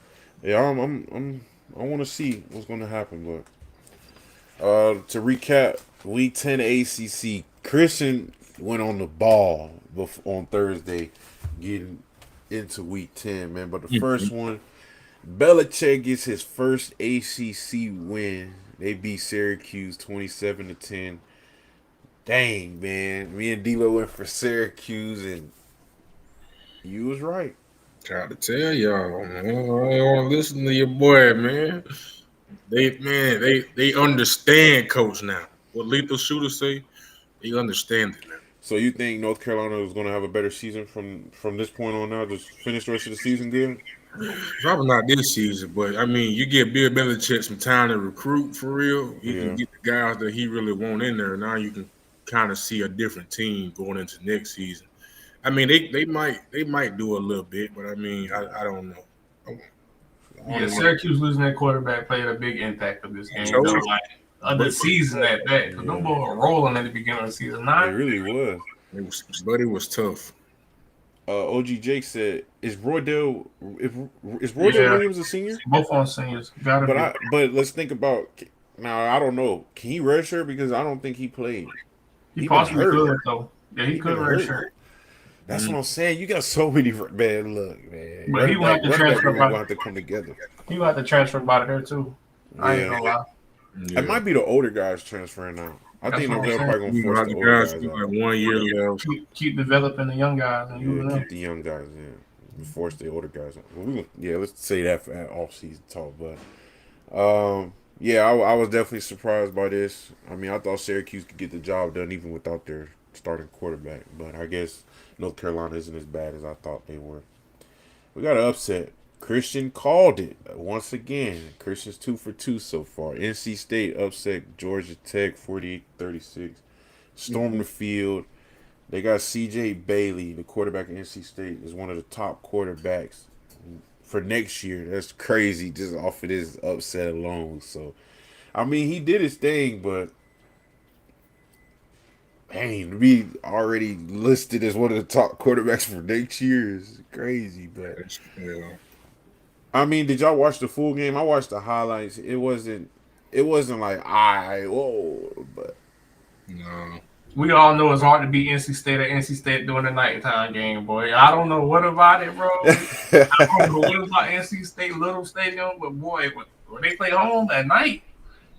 yeah, I want to see what's gonna happen. But to recap, Week 10 ACC, Christian went on the ball on Thursday, getting into Week 10, man. But the first one, Belichick gets his first ACC win. They beat Syracuse 27-10. Dang, man. Me and D-Lo went for Syracuse, and you was right. Try to tell y'all, man. I ain't want to listen to your boy, man. They understand coach now. What Lethal Shooter say, he understand it now. So you think North Carolina is going to have a better season from this point on now? Just finish the rest of the season good? Probably not this season, but I mean, you give Bill Belichick some time to recruit for real. He can Yeah. get the guys that he really want in there. Now you can kind of see a different team going into next season. I mean, they might do a little bit, but I mean, I don't know. I Yeah, don't want Syracuse losing their quarterback played a big impact of this to game, show though. it, Like of the but season at that, because them Yeah. boys were rolling at the beginning of the season. It Nine, really was. it was tough. OG Jake said, is Roydell yeah, Williams a senior? both on seniors gotta be. But let's think about now. I don't know. Can he redshirt because I don't think he played. He He been possibly hurt. could though. Yeah, he He could been hurt. redshirt, That's what I'm saying. You got so many man. Look, man. but he gonna have to Running back transfer. room gonna have to come together. He gonna have to transfer by there too. I ain't Yeah. gonna lie. It Yeah, might be the older guys transferring out. I That's think what I'm they're saying. probably gonna we force got the the older guys guys who out. like 1 year left. Keep developing the young guys and Yeah, using them. keep the young guys in. Force the older guys out. Yeah, let's say that for that off season talk. But yeah, I was definitely surprised by this. I mean, I thought Syracuse could get the job done even without their starting quarterback. But I guess North Carolina isn't as bad as I thought they were. We got an upset. Christian called it once again. Christian's 2 for 2 so far. NC State upset Georgia Tech 48-36. Storm the field. They got C.J. Bailey, the quarterback at NC State, is one of the top quarterbacks for next year. That's crazy just off of this upset alone. So, I mean, he did his thing, but dang, to be already listed as one of the top quarterbacks for next year is crazy. But Yeah, I mean, did y'all watch the full game? I watched the highlights. It wasn't like whoa, but no. We all know it's hard to beat NC State at NC State during the nighttime game, boy. I don't know what about it, bro. I don't know what about NC State Little Stadium, but boy, when they play home at night,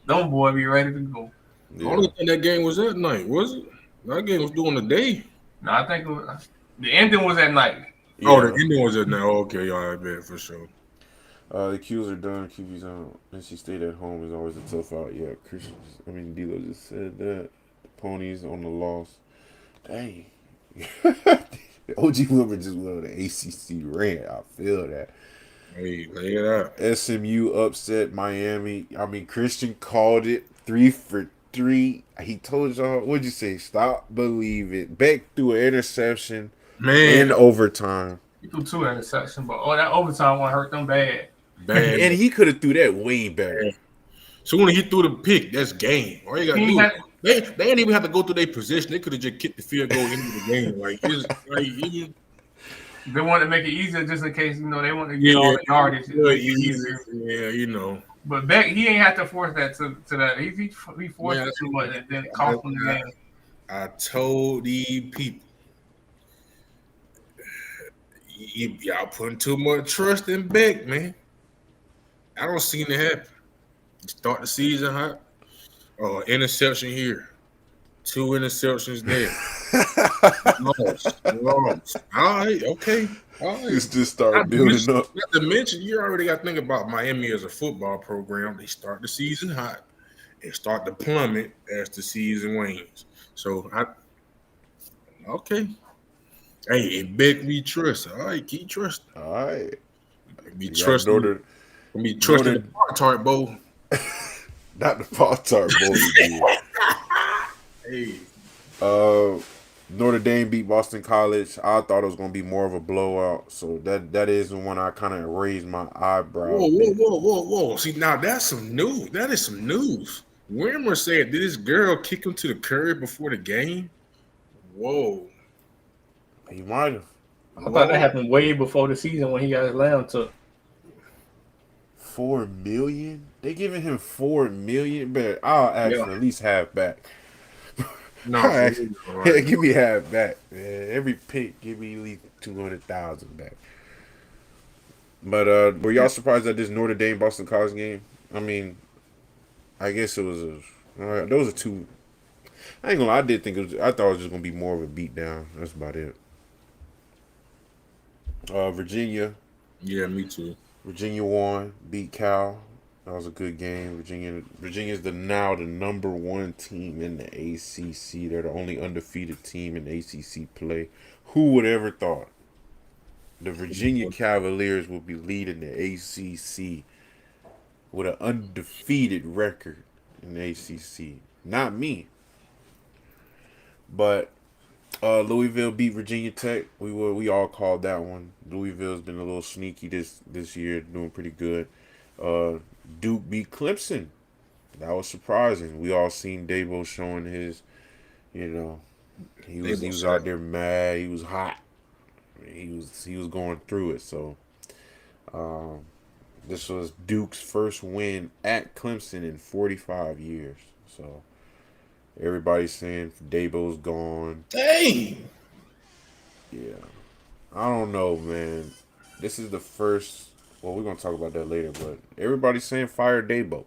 them boy be ready to go. The yeah, only thing that game was at night, was it? That game was during the day. No, I think the ending was at night. Oh, the yeah. ending was at night. Oh, okay, y'all, I bet for sure. The Qs are done. QB's on. NC State at home is always a tough out. Yeah, Christians. I mean, D'Lo just said that. The Ponies on the loss. Dang. OG Wilbur just went on the ACC rant. I feel that. Hey, lay it out. SMU upset Miami. I mean, Christian called it 3 for 3. He told y'all, what'd you say? Stop believing. Beck threw an interception Man, in overtime. He threw 2 interceptions, but that overtime one hurt them bad. bad. And he could have threw that way better. Soon as he threw the pick, that's game. All you gotta He do. had, They didn't even have to go through their position. They could have just kicked the field goal into the game. Like it's like even they wanted to make it easier just in case, they want to get all the yardage. yeah, Make it easier. yeah. But Beck, he ain't had to force that to that. He forced Man, it too much and then it cost him the game. I told these people, y'all putting too much trust in Beck, man. I don't see it happen. Start the season hot. Interception here. 2 interceptions there. Lost. Lost. All right. Okay. All right. It's just start building up. Not to mention, you already got to think about Miami as a football program. They start the season hot and start to plummet as the season wanes. So, okay. Hey, in Beck we trust. All right, keep trusting. All right. Be You got trusting. Be trusting the Notre, Pop-Tart Bowl. not the Pop-Tart Bowl you did. Hey. Notre Dame beat Boston College. I thought it was going to be more of a blowout. So that is the one I kind of raised my eyebrow a bit. Whoa. See, now that's some news. That is some news. Wimmer said, did this girl kick him to the curb before the game? Whoa. He might have. I thought that happened way before the season when he got his lamb took. $4 million? They giving him $4 million, but I'll ask for at least half back. No, right. Give me half back, man. Every pick, give me at least 200,000 back. But were y'all surprised at this Notre Dame Boston College game? I mean, I guess it was those are two. I ain't gonna lie, I did think it was. I thought it was just gonna be more of a beatdown. That's about it. Virginia. Yeah, me too. Virginia won, beat Cal. That was a good game. Virginia's now the number one team in the ACC. They're the only undefeated team in ACC play. Who would ever thought the Virginia Cavaliers will be leading the ACC with an undefeated record in the ACC? Not me. But Louisville beat Virginia Tech. We all called that one. Louisville's been a little sneaky this year, doing pretty good. Duke beat Clemson. That was surprising. We all seen Dabo showing his, he was out there mad. He was hot. He was going through it. So, this was Duke's first win at Clemson in 45 years. So, everybody's saying Dabo's gone. Dang. Yeah. I don't know, man. This is the first. Well, we're gonna talk about that later, but everybody's saying fire Dabo.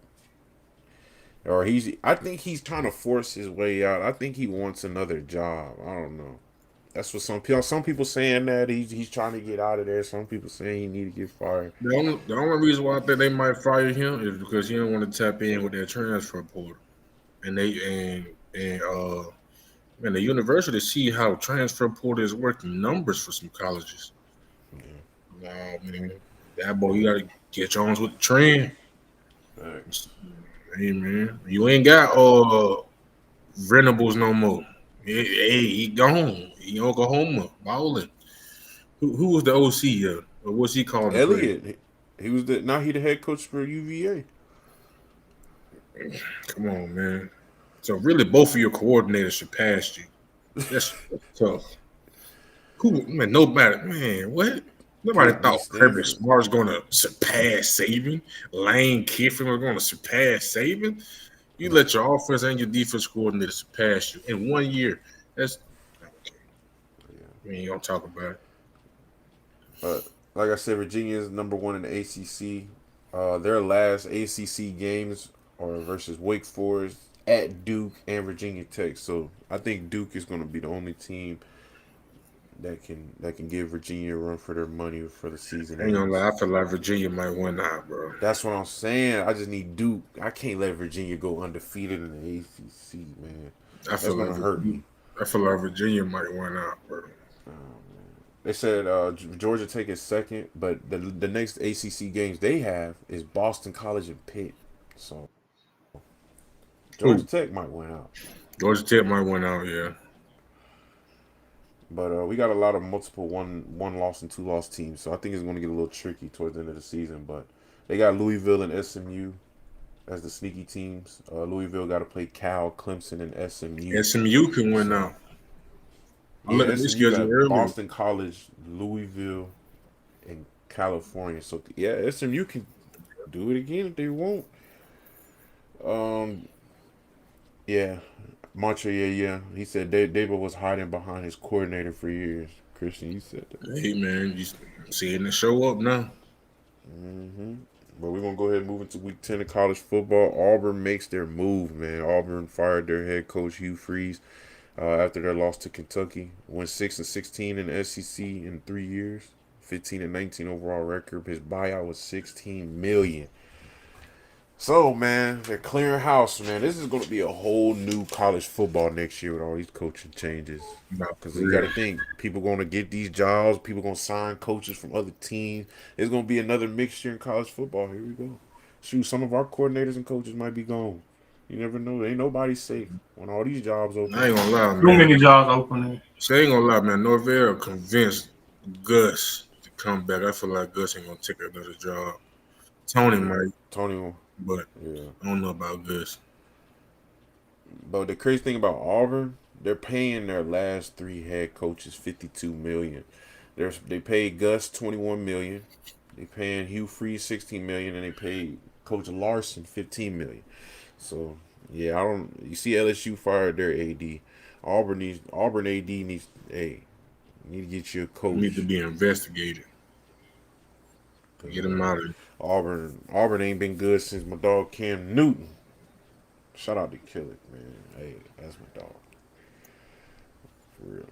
Or I think he's trying to force his way out. I think he wants another job. I don't know. That's what some people saying that he's trying to get out of there. Some people saying he need to get fired. The only reason why I think they might fire him is because he don't want to tap in with their transfer portal, and the university see how transfer portal is working numbers for some colleges. Yeah. Nah, man, that boy, you gotta get on with the trend. Thanks. Hey man, you ain't got Venables no more. Hey, he gone. He in Oklahoma balling. Who was the OC? Or what's he called? Elliott. He was the head coach for UVA. Come on, man. So really, both of your coordinators surpassed you. That's tough. Who, man? Nobody, man. What? Nobody thought Kirby Smart was going to surpass Saban. Lane Kiffin was going to surpass Saban. You let your offense and your defense coordinator surpass you in 1 year. That's okay. We ain't gonna talk about it. Like I said, Virginia is number one in the ACC. Their last ACC games are versus Wake Forest, at Duke, and Virginia Tech. So I think Duke is going to be the only team that can give Virginia a run for their money for the season. I ain't gonna lie, I feel like Virginia might win out, bro. That's what I'm saying. I just need Duke. I can't let Virginia go undefeated in the ACC, man. That's gonna hurt me. I feel like Virginia might win out, bro. They said Georgia Tech is second, but the next ACC games they have is Boston College and Pitt. So Georgia Tech might win out. Georgia Tech might win out, yeah. But we got a lot of multiple one loss and 2 loss teams, so I think it's going to get a little tricky towards the end of the season. But they got Louisville and SMU as the sneaky teams. Louisville got to play Cal, Clemson, and SMU. SMU can win out. Yeah, SMU got Boston College, Louisville, and California. So yeah, SMU can do it again if they want. Yeah. Montreal, yeah. He said Dabo was hiding behind his coordinator for years. Christian, you said that. Hey, man, you seeing the show up now. Mm-hmm. But we're going to go ahead and move into week 10 of college football. Auburn makes their move, man. Auburn fired their head coach, Hugh Freeze. after their loss to Kentucky. Went 6-16 in the SEC in 3 years. 15-19 overall record. His buyout was $16 million. So, man, they're clearing house, man. This is going to be a whole new college football next year with all these coaching changes. Not Because for you got real. to think, people going to get these jobs. People going to sign coaches from other teams. It's going to be another mixture in college football. Here we go. Shoot, some of our coordinators and coaches might be gone. You never know. Ain't nobody safe when all these jobs I open. ain't gonna lie, Too man. many jobs opening. So I ain't gonna lie, man. Norvell convinced Gus to come back. I feel like Gus ain't gonna take another job. Tony might, Tony, but yeah. I don't know about Gus. But the crazy thing about Auburn, they're paying their last 3 head coaches $52 million. They paid Gus $21 million. They paying Hugh Freeze $16 million, and they paid Coach Larson $15 million. So yeah, I don't. You see, LSU fired their AD. Auburn AD needs. Hey, you need to get you a Need to coach. be investigated. Cause Get him out of there. Auburn ain't been good since my dog Cam Newton. Shout out to Kill It, man. Hey, that's my dog for real.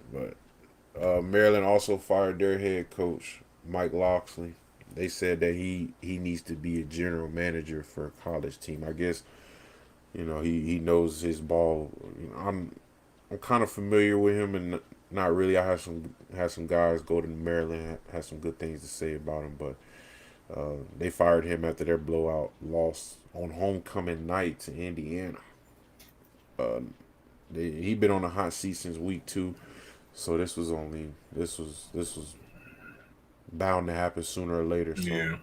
But Maryland also fired their head coach Mike Loxley. They said that he needs to be a general manager for a college team. I guess he knows his ball. I'm kind of familiar with him, and not really. I had some guys go to Maryland, had some good things to say about him, but they fired him after their blowout loss on homecoming night to Indiana. Uh, he been on the hot seat since week 2, so this was bound to happen sooner or later. So Yeah.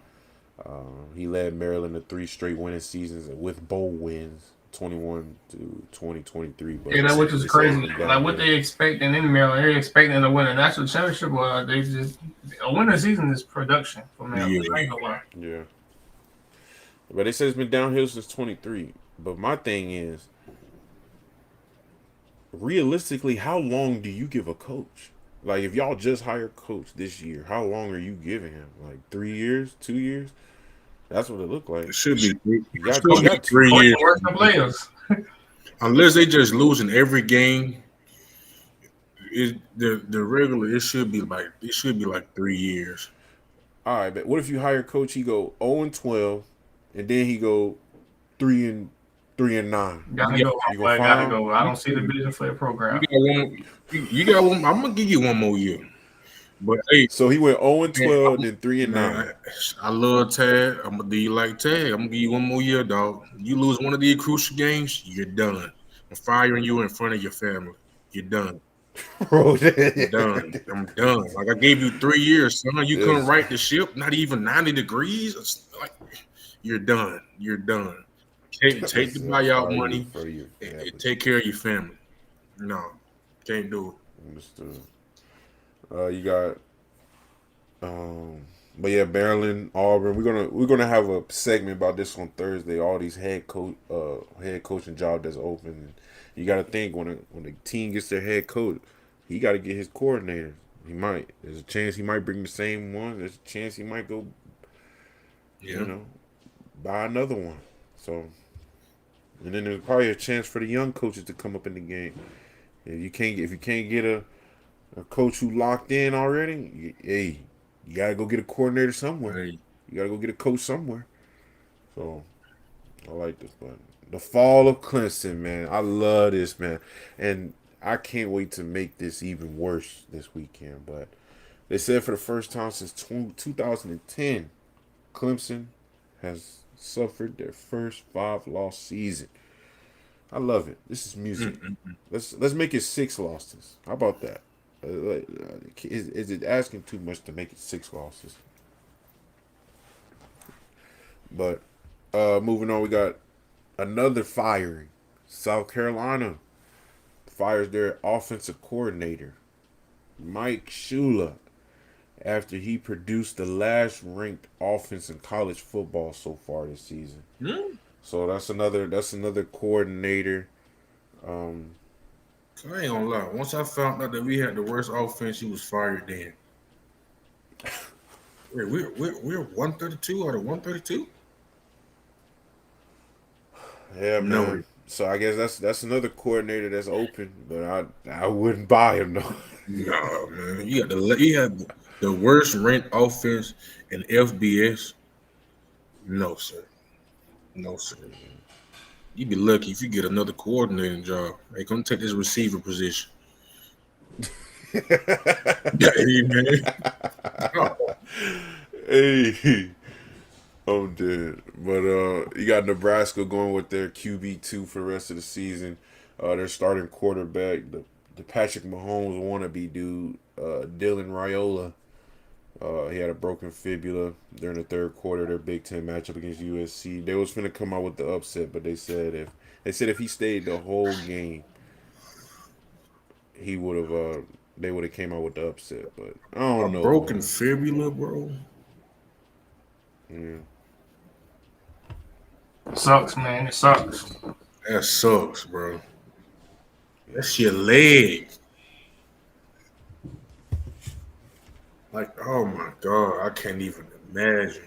he led Maryland to 3 straight winning seasons with bowl wins, 21 to 2023. But Yeah, that which is they said crazy. it was Like what downhill. they expecting in Maryland, they're expecting to win a national championship, or they just a winning season is production for Maryland. Yeah. I ain't gonna lie. Yeah, but they said it's been downhill since 23. But my thing is, realistically, how long do you give a coach? Like, if y'all just hired a coach this year, how long are you giving him? Like 3 years, 2 years? That's what it looked like. It should be. You It's got supposed you to be got two. 3 years. Worse than players. Unless they just losing every game, the regular it should be like 3 years. All right, but what if you hire a coach? He go 0-12, and then he go 3-9. Gotta You go, got You gonna boy. Gotta fire him? go. I don't see the vision for the you program. got one. You got one. I'm gonna give you one more year. But hey, So he went 0 and man, 12, then 3 and man, 9. I love Tag. I'm gonna do you like Tag. I'm gonna give you one more year, dog. You lose one of these crucial games, you're done. I'm firing you in front of your family. You're done. Bro, I'm done. I'm done. Like I gave you 3 years, son. You couldn't yes. right the ship, not even 90 degrees. It's like you're done. You're done. Take the I'm buyout firing you in money front of your and family. take care of your family. No, can't do Understood. You got but yeah, Maryland, Auburn. We're gonna have a segment about this on Thursday. All these head coaching job that's open. And you got to think when the team gets their head coach, he got to get his coordinator. He might. There's a chance he might bring the same one. There's a chance he might go, it. you Yeah. know, buy another one. So, and then there's probably a chance for the young coaches to come up in the game. If you can't get a coach who locked in already, hey, you gotta go get a coordinator somewhere. Hey, You gotta go get a coach somewhere. So I like this, but the fall of Clemson, man, I love this, man, and I can't wait to make this even worse this weekend. But they said for the first time since 2010, Clemson has suffered their first 5-loss season. I love it. This is music. mm-mm. Let's make it 6 losses. How about that? Is it asking too much to make it 6 losses? But moving on, we got another firing. South Carolina fires their offensive coordinator, Mike Shula, after he produced the last ranked offense in college football so far this season. Hmm? So that's another coordinator. So I ain't gonna lie. Once I found out that we had the worst offense, he was fired. Then wait, we're 132 out of 132. Yeah, No, man. So I guess that's another coordinator that's open, but I wouldn't buy him though. No, man. You have the worst ranked offense in FBS. No, sir. No, sir. You'd be lucky if you get another coordinating job. Hey, come take this receiver position. Hey, man. Oh, Hey, I'm dead. But you got Nebraska going with their QB2 for the rest of the season. Their starting quarterback, the Patrick Mahomes wannabe dude, Dylan Raiola. He had a broken fibula during the third quarter. Their Big Ten matchup against USC. They was finna come out with the upset, but they said if he stayed the whole game, he would have. They would have came out with the upset, but I a don't know, broken man. fibula, bro. Yeah. It sucks, man. It sucks. That sucks, bro. That's your leg. Like, oh my God, I can't even imagine.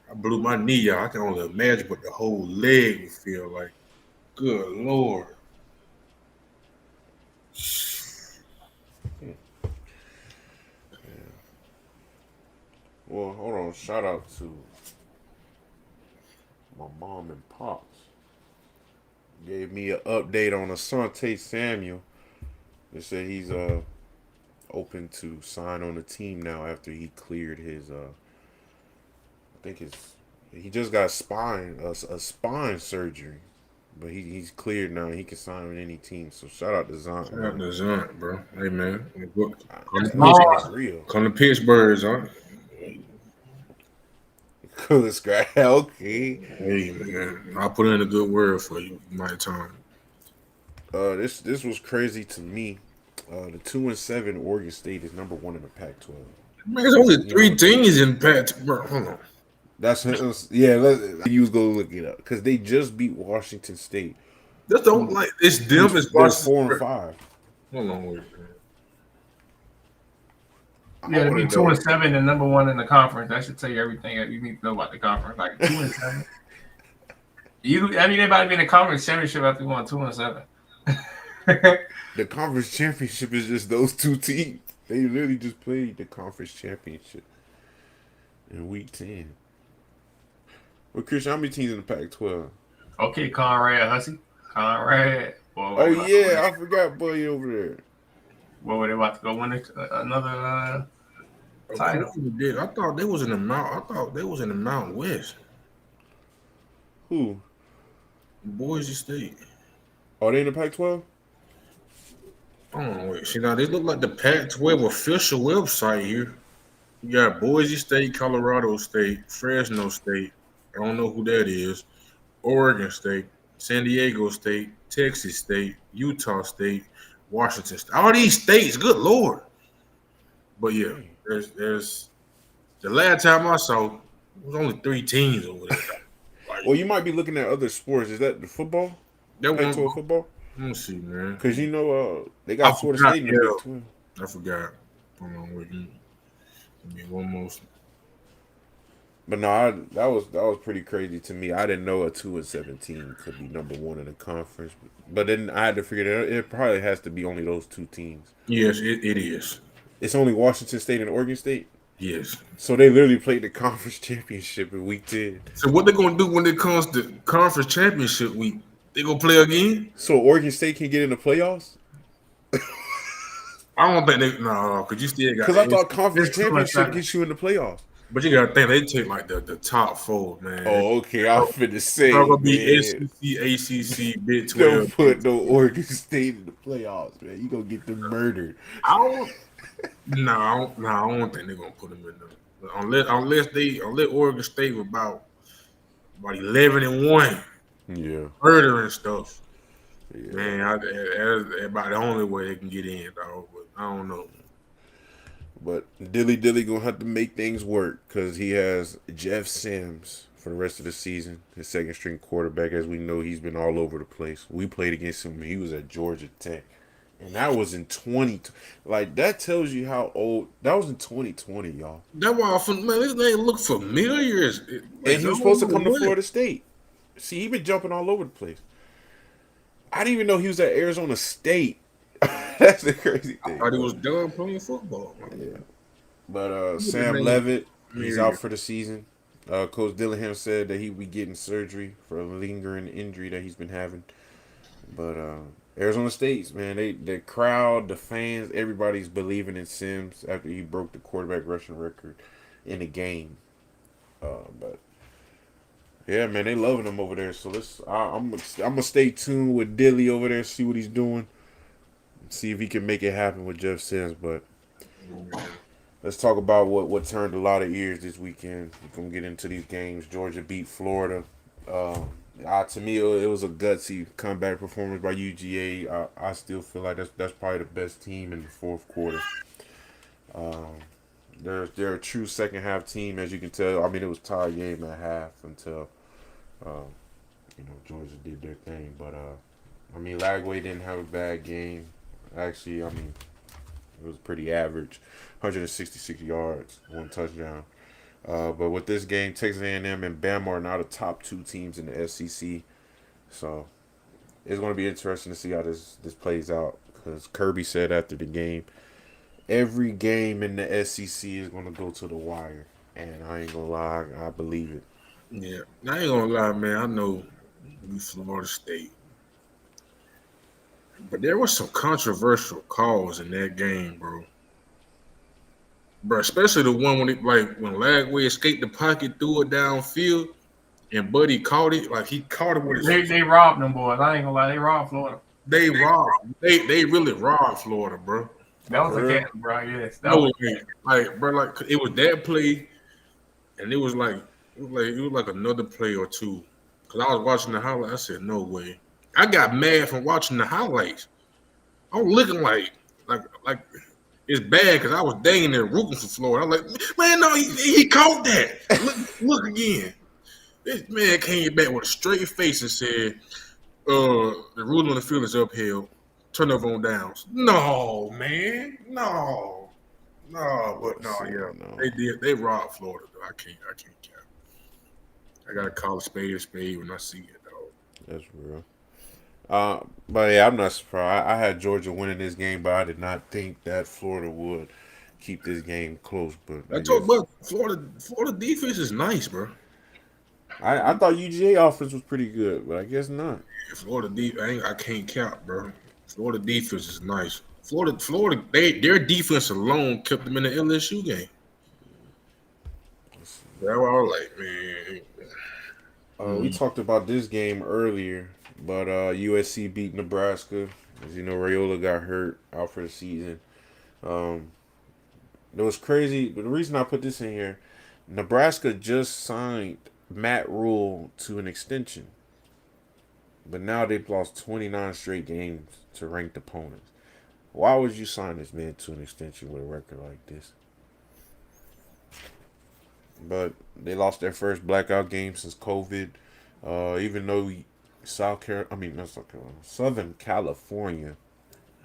I blew my knee out. I can only imagine what the whole leg would feel like. Good Lord. Well, hold on. Shout out to my mom and pops. Gave me an update on Asante Samuel. They said he's open to sign on the team now after he cleared his I think he just got a spine surgery, but he's cleared now. He can sign on any team. So shout out to Zont, Shout out man. to Zunt, bro. Hey, man. That's it's real. Come to Pittsburgh, huh? Cool scratch. Okay. Hey, man. I'll put in a good word for you my time. This was crazy to me. The 2-7 Oregon State is number one in the Pac-12. Man, there's only You three know, teams in Pat. Bro, hold on. yeah. You was gonna look it up because they just beat Washington State. Just don't like it's them. It's They're Washington. 4-5. Hold on, wait, man. Yeah, to want be to know. 2-7 and number one in the conference, that should tell you everything that you need to know about the conference. Like 2-7. Anybody be in the conference championship after you won 2-7. The conference championship is just those two teams. They literally just played the conference championship in week 10. Well, Christian, how many teams in the Pac-12? Okay, Conrad Hussey. Conrad. Oh yeah, I forgot Buddy over there. Well, were they about to go win another Of title? course they did. I thought they was in the Mount. I thought they was in the Mountain West. Who? Boise State. Are they in the Pac-12? Oh wait, see now they look like the Pac-12 official website here. You got Boise State, Colorado State, Fresno State. I don't know who that is. Oregon State, San Diego State, Texas State, Utah State, Washington State. All these states, good Lord. But yeah, there's the last time I saw it was only three teams over there. Like, Well, you might be looking at other sports. Is that the football? that one, Pac-12 football? let me see, man. Because you know they I got Florida forgot, State in the yeah. Big 12. I forgot. Hold on, wait. Give me one more. But no, that was pretty crazy to me. I didn't know a 2-17 could be number one in the conference. But then I had to figure it out. It probably has to be only those two teams. Yes, it is. It's only Washington State and Oregon State. Yes. So they literally played the conference championship in week 10. So what they gonna do when it comes to conference championship week? They gonna play again? So Oregon State can get in the playoffs? I don't think they because you still got. Because I thought conference it's too much championship time. gets you in the playoffs. But you gotta think they take like the top four, man. Oh, okay. I'm finna say, It's not gonna be man, SEC, ACC, Big 12. don't put no Oregon State in the playoffs, man. You gonna get them murdered. I don't think they're gonna put them in there. Unless Oregon State was about 11-1, Yeah. murder and stuff. Yeah. Man, that's about the only way they can get in, dog. But I don't know. But Dilly gonna have to make things work because he has Jeff Sims for the rest of the season, his second string quarterback. As we know, he's been all over the place. We played against him. He was at Georgia Tech, and that was in 20. Like that tells you how old. That was in 2020, y'all. That's why this name look familiar. And he was supposed to come to Florida State. See, he been jumping all over the place. I didn't even know he was at Arizona State. That's the crazy I thing. thought he was But, done playing football. yeah. But Look at the Sam name. Levitt, he's Mary. out for the season. Coach Dillingham said that he'd be getting surgery for a lingering injury that he's been having. But Arizona State's man, the crowd, the fans, everybody's believing in Sims after he broke the quarterback rushing record in the game. But yeah, man, they loving him over there. So I'm gonna stay tuned with Dilly over there, see what he's doing, see if he can make it happen with Jeff Sims. But let's talk about what turned a lot of ears this weekend. We're gonna get into these games. Georgia beat Florida. To me, it was a gutsy comeback performance by UGA. I still feel like that's probably the best team in the fourth quarter. Um, they're a true second half team, as you can tell. I mean, it was tied game at half until um, Georgia did their thing. But I mean, Lagway didn't have a bad game. Actually, I mean, it was pretty average, 166 yards, one touchdown. But with this game, Texas A&M and Bama are now the top two teams in the SEC. So it's going to be interesting to see how this plays out. Because Kirby said after the game, every game in the SEC is going to go to the wire. And I ain't going to lie, I believe it. Yeah, I ain't gonna lie, man. I know we Florida State, but there was some controversial calls in that game, bro. Bro, especially the one when Lagway escaped the pocket, threw it downfield, and Buddy caught it. Like he caught it with his. They robbed them boys. I ain't gonna lie, they robbed Florida. They robbed. They really robbed Florida, bro. That was For a real? game, bro. Yes, that No, was. bro, like it was that play, and it was like another play or two. Cause I was watching the highlights. I said, no way. I got mad from watching the highlights. I'm looking like it's bad because I was danging there rooting for Florida. I'm like, man, no, he caught that. Look again. This man came back with a straight face and said, the rule on the field is upheld. Turnover on downs. No, man. No. No, but no, yeah. No. They did. They robbed Florida, though. I can't count. I gotta call a spade when I see it, though. That's real. But yeah, I'm not surprised. I had Georgia winning this game, but I did not think that Florida would keep this game close. But I I told guess but Florida defense is nice, bro. I thought UGA offense was pretty good, but I guess not. Florida I can't count, bro. Florida defense is nice. Florida, their defense alone kept them in the LSU game. That's why I was like, man. We talked about this game earlier, but USC beat Nebraska. As you know, Rayola got hurt out for the season. It was crazy. But the reason I put this in here, Nebraska just signed Matt Rule to an extension. But now they've lost 29 straight games to ranked opponents. Why would you sign this man to an extension with a record like this? But they lost their first blackout game since COVID. Even though Southern California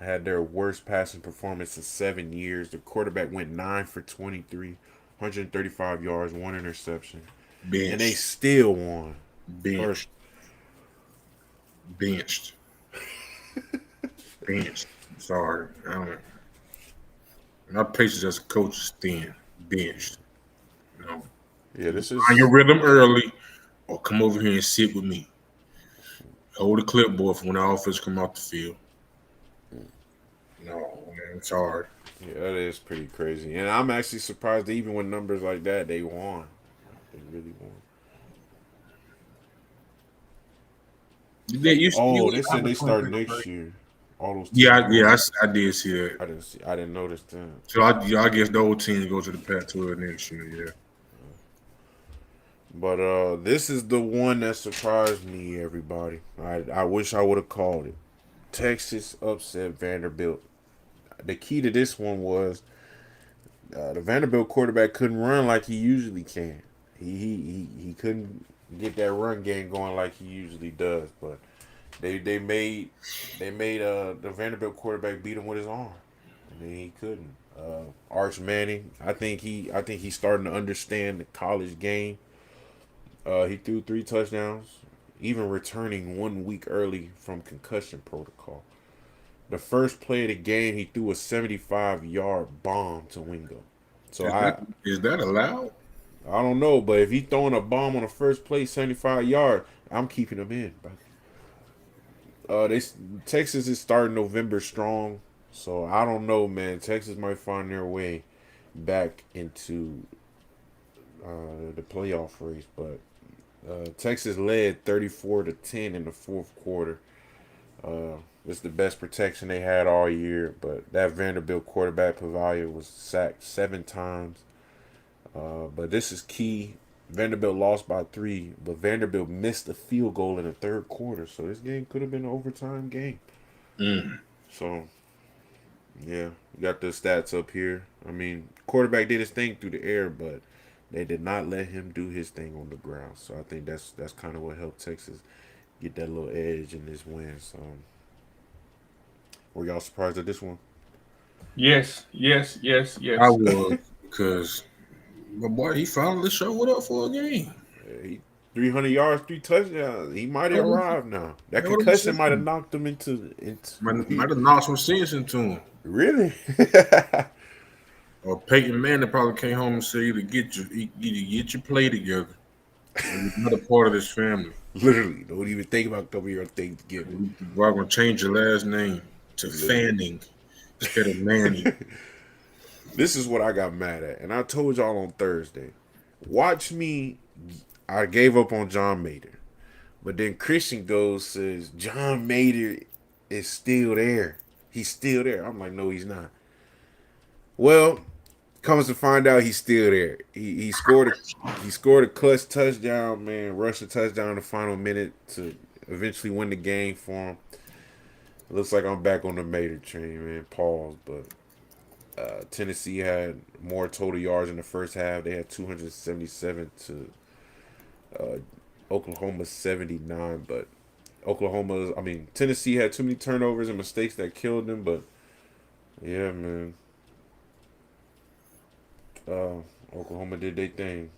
had their worst passing performance in 7 years. The quarterback went 9 for 23, 135 yards, one interception, Benched. and they still won. Benched. Benched. Sorry. I don't know. My patience as a coach is thin. Benched. Yeah, this is Find your rhythm early or come over here and sit with me. Hold the clipboard for when the offense come off the field. No, man, it's hard. yeah, that is pretty crazy, and I'm actually surprised that even with numbers like that, they won. They really won. They said they start next year. All those teams I did see that. I didn't notice that. So I guess the old team go to the Pac-12 next year. Yeah. But this is the one that surprised me, everybody. I wish I would have called it. Texas upset Vanderbilt. The key to this one was the Vanderbilt quarterback couldn't run like he usually can. He couldn't get that run game going like he usually does. But they made the Vanderbilt quarterback beat him with his arm. I mean, he couldn't. Arch Manning, I think he's starting to understand the college game. He threw 3 touchdowns. even returning 1 week early from concussion protocol. The first play of the game, he threw a 75-yard bomb to Wingo. So Is that allowed? I don't know, but if he throwing a bomb on the first play, 75-yard, I'm keeping him in. They Texas is starting November strong, so I don't know, man. Texas might find their way back into the playoff race, but Texas led 34-10 in the fourth quarter. It's the best protection they had all year, but that Vanderbilt quarterback Pavalia was sacked 7 times. But this is key. Vanderbilt lost by 3, but Vanderbilt missed a field goal in the third quarter, so this game could have been an overtime game. So, yeah, we got the stats up here. I mean, quarterback did his thing through the air, but they did not let him do his thing on the ground. So I think that's kind of what helped Texas get that little edge in this win. So, were y'all surprised at this one? Yes, yes, yes, I yes. was because my boy he finally showed up for a game. He 300 yards, 3 touchdowns. He might have That was, arrived now. That that what I'm concussion might have saying. knocked him Might have knocked some sense into him. Really? Or Peyton Manning probably came home and said, "Either get your play together, or you're not a part of this family. Literally, don't even think about a couple of your things together. We're gonna change your last name to Literally. Fanning instead of Manning." This is what I got mad at, and I told y'all on Thursday. Watch me. I gave up on John Mater, but then Christian goes says John Mater is still there. He's still there. I'm like, no, he's not. Well, comes to find out he's still there. He scored a clutch touchdown, man. Rushed a touchdown in the final minute to eventually win the game for him. It looks like I'm back on the Mater train, man. Pause, but Tennessee had more total yards in the first half. They had 277 to Oklahoma 79, but Tennessee had too many turnovers and mistakes that killed them. But yeah, man, Oklahoma did their thing.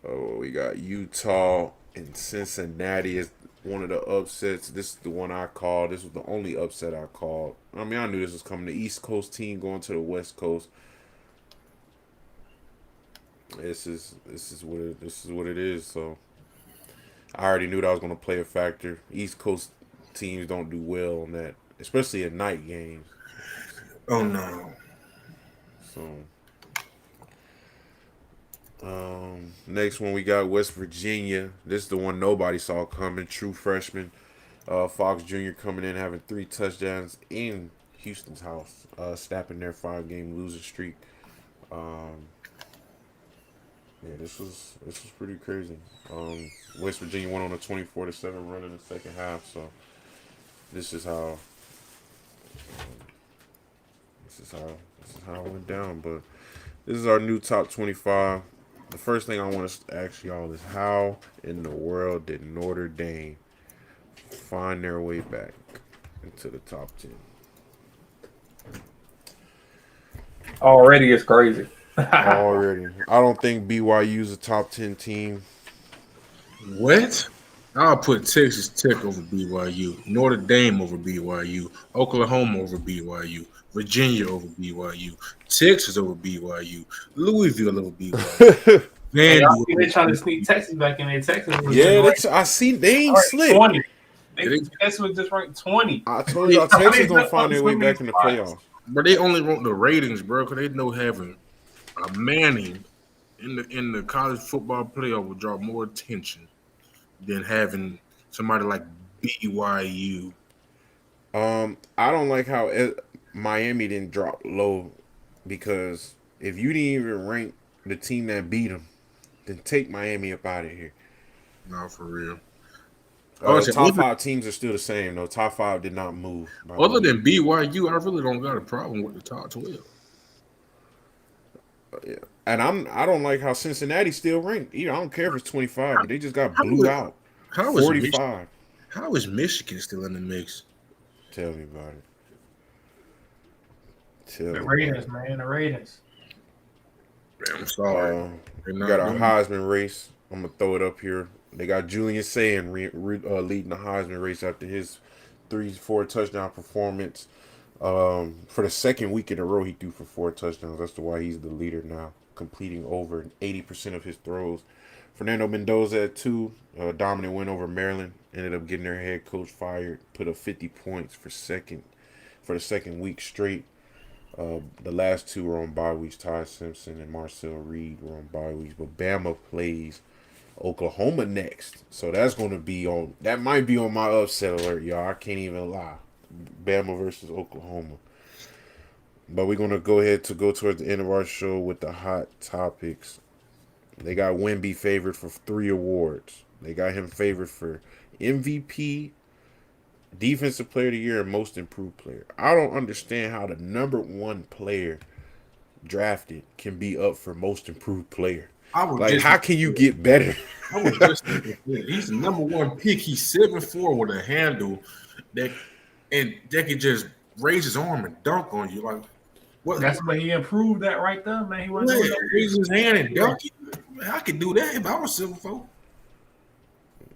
Oh, we got Utah and Cincinnati is one of the upsets. This is the one I called. This was the only upset I called. I mean, I knew this was coming. The East Coast team going to the West Coast. This is what it is. So I already knew that was going to play a factor. East Coast teams don't do well on that, especially at night games. Oh no! So next one we got West Virginia. This is the one nobody saw coming. True freshman Fox Jr. coming in having 3 touchdowns in Houston's house, snapping their 5-game losing streak. Yeah, this was pretty crazy. West Virginia went on a 24-7 run in the second half. So this is how it went down. But this is our new top 25. The first thing I want to ask y'all is how in the world did Notre Dame find their way back into the top 10? Already it's crazy. Already. I don't think BYU's a top 10 team. What? I'll put Texas Tech over BYU, Notre Dame over BYU, Oklahoma over BYU, Virginia over BYU, Texas over BYU, Louisville over BYU, Hey, y'all Vandy. see they trying to sneak Texas back in there. Texas was Yeah, just I seen they ain't ranked slick. 20. They- Texas was just ranked 20. I told y'all Texas gonna find their way back in the playoffs. But they only want the ratings, bro, because they know having a Manning in the college football playoff would draw more attention than having somebody like BYU. I don't like how Miami didn't drop low because if you didn't even rank the team that beat them, then take Miami up out of here. No, for real. Top 5 teams are still the same though. Top 5 did not move. Other than BYU, I really don't got a problem with the top 12. Yeah. And I don't like how Cincinnati still ranked. I don't care if it's 25, but they just got blew out. How 45. How is Michigan still in the mix? Tell me about it. The Raiders, man, the Raiders. Man, I'm sorry. They're We got not our doing. Heisman race. I'm gonna throw it up here. They got Julian Sayin leading the Heisman race after his 3-4 touchdown performance. For the second week in a row, he threw for 4 touchdowns. That's why he's the leader now, completing over 80% of his throws. Fernando Mendoza at 2, dominant win over Maryland. Ended up getting their head coach fired. Put up 50 points for the second week straight. The last two were on bye weeks. Ty Simpson and Marcel Reed were on bye weeks. But Bama plays Oklahoma next, so that's going to be on. That might be on my upset alert, y'all. I can't even lie. Bama versus Oklahoma. But we're going to go towards the end of our show with the hot topics. They got Wemby favored for 3 awards. They got him favored for MVP, Defensive Player of the Year, and Most Improved Player. I don't understand how the number 1 player drafted can be up for Most Improved Player. Like, how can you get better? I was just thinking, he's the number 1 pick. He's 7'4" with a handle that could just raise his arm and dunk on you. Like, what? That's what he improved that right there, man. He wasn't doing that. Raise his hand and dunk you. Man, I could do that if I was 7'4".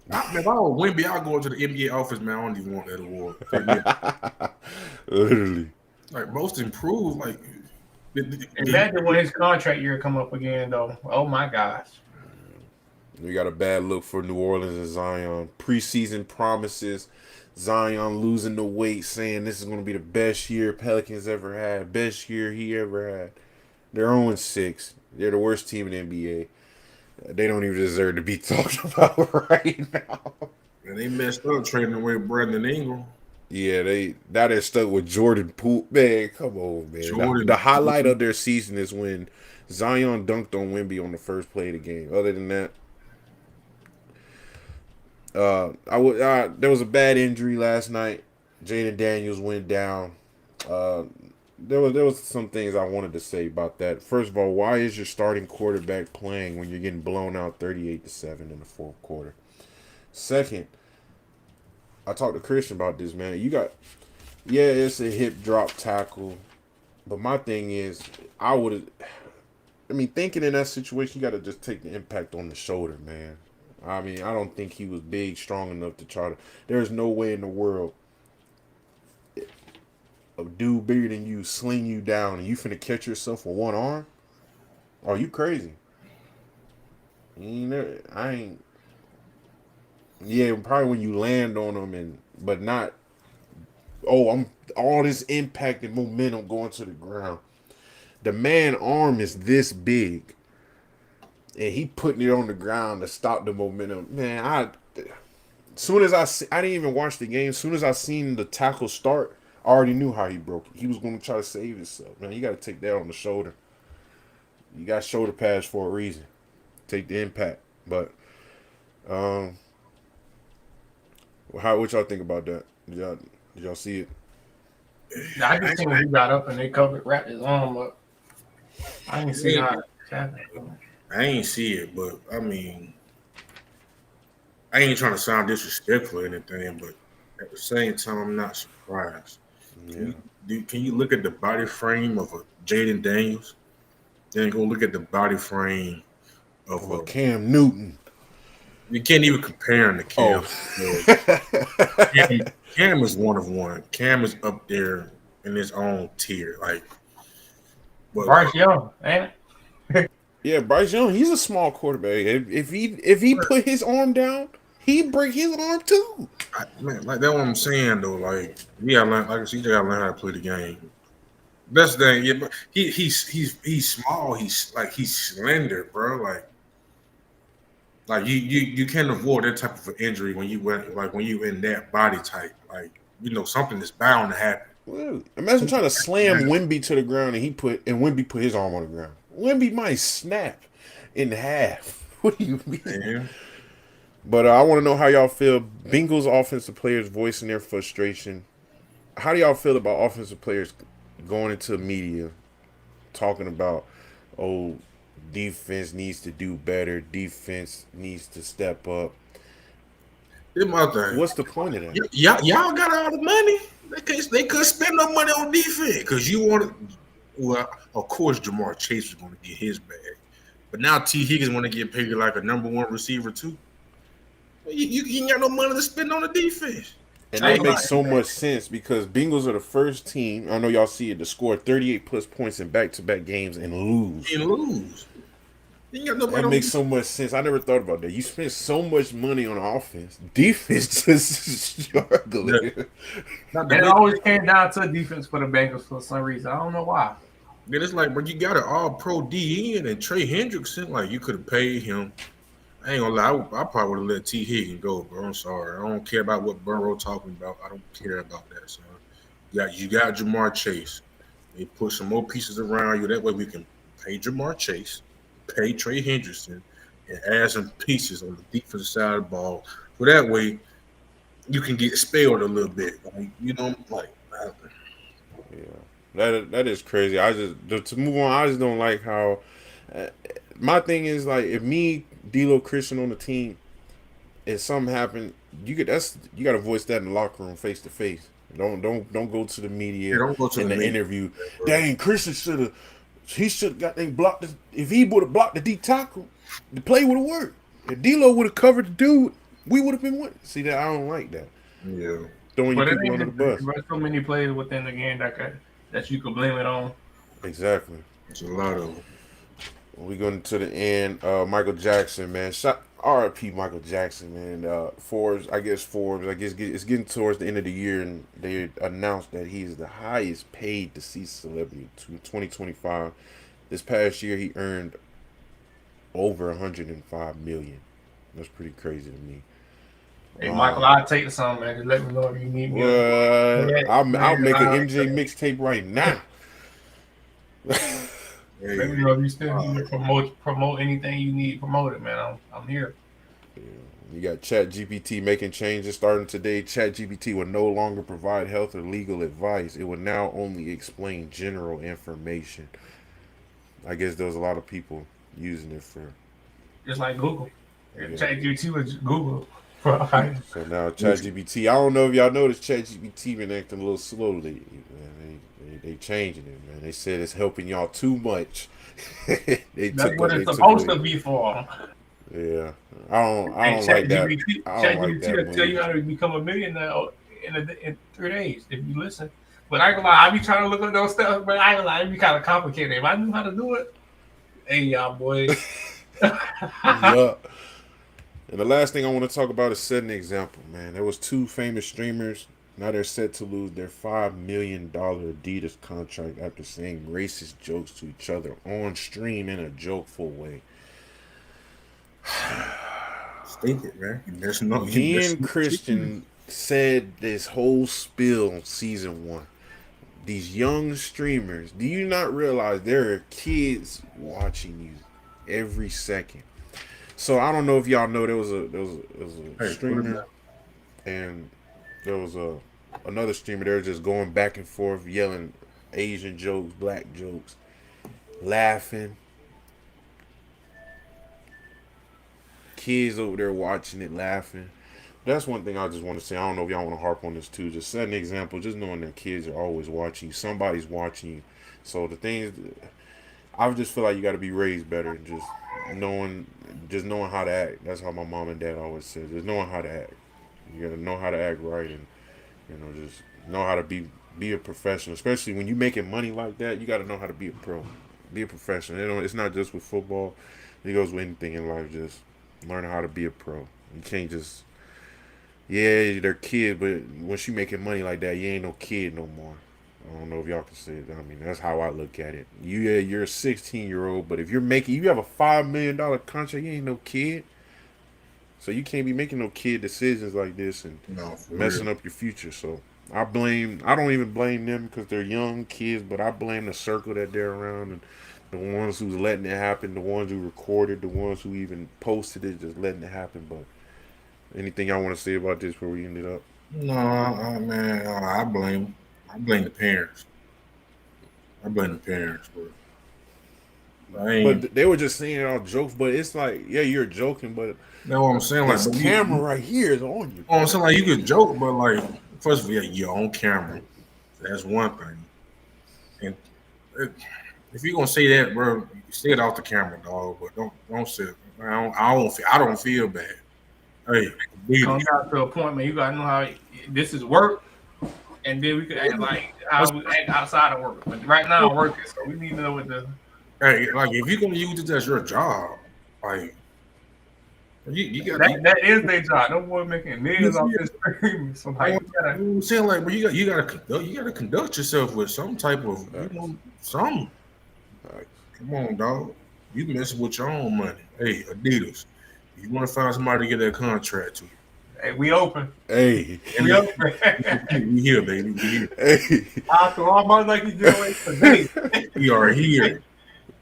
If I was Wemby, I'll go into the NBA office, man. I don't even want that award. Literally. Like, most improved, like. Imagine when his contract year come up again, though. Oh my gosh. We got a bad look for New Orleans and Zion. Preseason promises. Zion losing the weight, saying this is going to be the best year Pelicans ever had. Best year he ever had. They're 0-6. They're the worst team in the NBA. They don't even deserve to be talked about right now. And they messed up trading away Brandon Ingram. Yeah, they're stuck with Jordan Poole. Man, come on, man. The highlight of their season is when Zion dunked on Wemby on the first play of the game. Other than that, there was a bad injury last night. Jaden Daniels went down. There was some things I wanted to say about that. First of all, why is your starting quarterback playing when you're getting blown out 38-7 in the fourth quarter? Second, I talked to Christian about this, man. It's a hip drop tackle, but my thing is, thinking in that situation, you got to just take the impact on the shoulder, man. I don't think he was big, strong enough to try to. There's no way in the world a dude bigger than you sling you down and you finna catch yourself with one arm. Are you crazy? Yeah, probably when you land on them, but not. I'm all this impact and momentum going to the ground. The man arm is this big, and he putting it on the ground to stop the momentum. Man, soon as I didn't even watch the game. As soon as I seen the tackle start, I already knew how he broke it. He was going to try to save himself. Man, you got to take that on the shoulder. You got shoulder pads for a reason. Take the impact. But, what y'all think about that? Did y'all see it? I just seen he got up and they wrapped his arm up. I didn't see how it happened. I ain't see it, but I ain't trying to sound disrespectful or anything, but at the same time, I'm not surprised. Yeah. Can you look at the body frame of a Jaden Daniels? Then go look at the body frame of a Cam Newton. You can't even compare him to Cam. Cam is one of one. Cam is up there in his own tier. Bryce Young, ain't it? Yeah, Bryce Young, he's a small quarterback. If he put his arm down, he'd break his arm too. That's what I'm saying though. Like you gotta learn how to play the game. That's the thing. Yeah, but he's small. He's slender, bro. Like you can't avoid that type of an injury when you in that body type. Something is bound to happen. Well, imagine trying to slam Wemby to the ground and Wemby put his arm on the ground. Wemby might snap in half. What do you mean? Yeah. But I want to know how y'all feel. Bengals offensive players voicing their frustration. How do y'all feel about offensive players going into media talking about, defense needs to do better. Defense needs to step up. What's the point of that? Y'all got all the money. They couldn't spend no money on defense because you wanted. Well, of course, Jamar Chase was going to get his bag. But now T. Higgins want to get paid like a number one receiver too. You ain't got no money to spend on the defense. And I that ain't makes lying. so much sense because Bengals are the first team, I know y'all see it, to score 38 plus points in back-to-back games and lose. And lose. You ain't got nobody That on makes so much sense. I never thought about that. You spend so much money on offense. Defense just struggling. not the And it big. always came down to defense for the Bengals for some reason. I don't know why. Then it's like, but you got an all-pro DN and Trey Hendrickson. Like you could have paid him. I ain't gonna lie, I probably would have let T. Higgins go, bro. I'm sorry. I don't care about what Burrow talking about. I don't care about that, son. You got Jamar Chase. They put some more pieces around you. That way we can pay Jamar Chase, pay Trey Hendrickson, and add some pieces on the defensive side of the ball. So that way you can get spelled a little bit. Like, you know, like Yeah, that is crazy. To move on. I just don't like how. My thing is like if me, D'Lo, Christian on the team, if something happened, you got to voice that in the locker room face to face. Don't go to the you media don't go to in the the media. interview. Dang, Christian should have got they blocked. If he would have blocked the D tackle, the play would have worked. If D'Lo would have covered the dude, we would have been winning. See that I don't like that. Yeah. Throwing your But it people ain't under the just bus. there's so many players within the game that you could blame it on. Exactly. It's a lot of them. We going to the end. Michael Jackson, man. R.I.P. Michael Jackson, man. Forbes. It's getting towards the end of the year, and they announced that he's the highest paid deceased celebrity to 2025. This past year, he earned over 105 million. That's pretty crazy to me. Hey, Michael, I'll take some, man. Just let me know if you need me. I'll make an MJ mixtape right now. Hey, Let me know if you still need to promote anything you need promoted, man. I'm here. You got ChatGPT making changes starting today. ChatGPT will no longer provide health or legal advice. It will now only explain general information. I guess there's a lot of people using it for. Just like Google. Yeah. ChatGPT was Google. So now ChatGPT, I don't know if y'all noticed ChatGPT been acting a little slow lately. Man. They changing it, man. They said it's helping y'all too much. That's what it's supposed to be for. Yeah, I don't like that. I don't like that. Will tell you how to become a millionaire in 3 days if you listen. But I ain't gonna lie, I be trying to look up those stuff, but I ain't gonna lie, it be kind of complicated. If I knew how to do it, hey y'all boys. Yeah. And the last thing I want to talk about is setting an example, man. There was 2 famous streamers. Now they're set to lose their $5 million Adidas contract after saying racist jokes to each other on stream in a jokeful way. Stink it, man. There's no. Me and Christian said this whole spiel on season 1. These young streamers, do you not realize there are kids watching you every second? So I don't know if y'all know there was a streamer, and there was another streamer. They were just going back and forth, yelling Asian jokes, black jokes, laughing. Kids over there watching it, laughing. That's one thing I just want to say. I don't know if y'all want to harp on this too. Just set an example. Just knowing that kids are always watching you. Somebody's watching you. So the thing is, I just feel like you got to be raised better. And just knowing how to act. That's how my mom and dad always said. Just knowing how to act. You got to know how to act right, and just know how to be a professional. Especially when you making money like that, you got to know how to be a pro, be a professional. It's not just with football. It goes with anything in life. Just learn how to be a pro. You can't just. Yeah, they're kids, but when she making money like that, you ain't no kid no more. I don't know if y'all can say it. I mean, that's how I look at it. You're a 16-year-old, but if you have a $5 million contract, you ain't no kid. So you can't be making no kid decisions like this and messing up your future. So I don't even blame them because they're young kids, but I blame the circle that they're around and the ones who's letting it happen, the ones who recorded, the ones who even posted it, just letting it happen. But anything y'all want to say about this before we end it up? No, man, I blame the parents. But they were just saying it all jokes. But it's like, yeah, you're joking, but that's what I'm saying. This like, camera right here is on you. Oh, I'm saying like you could joke, but like first of all, you're on camera. That's one thing. And if you're gonna say that, bro, say it off the camera, dog. But don't say it. I don't feel bad. Hey, Come Adidas. down to a point, man. You gotta know how this is work, and then we can act like how we act outside of work. But right now, I'm working, so we need to know what the Hey, like if you're gonna use it as your job, like you got that is their job. Them boys making millions off this stream. So like, you gotta. I'm saying, like, but you gotta conduct yourself with some type of some. Right. Come on, dog. You messing with your own money. Hey, Adidas. If you want to find somebody to get that contract to, Hey, we open. Hey, We open. we here, baby. We here. hey. After all my lucky giveaways today. We are here.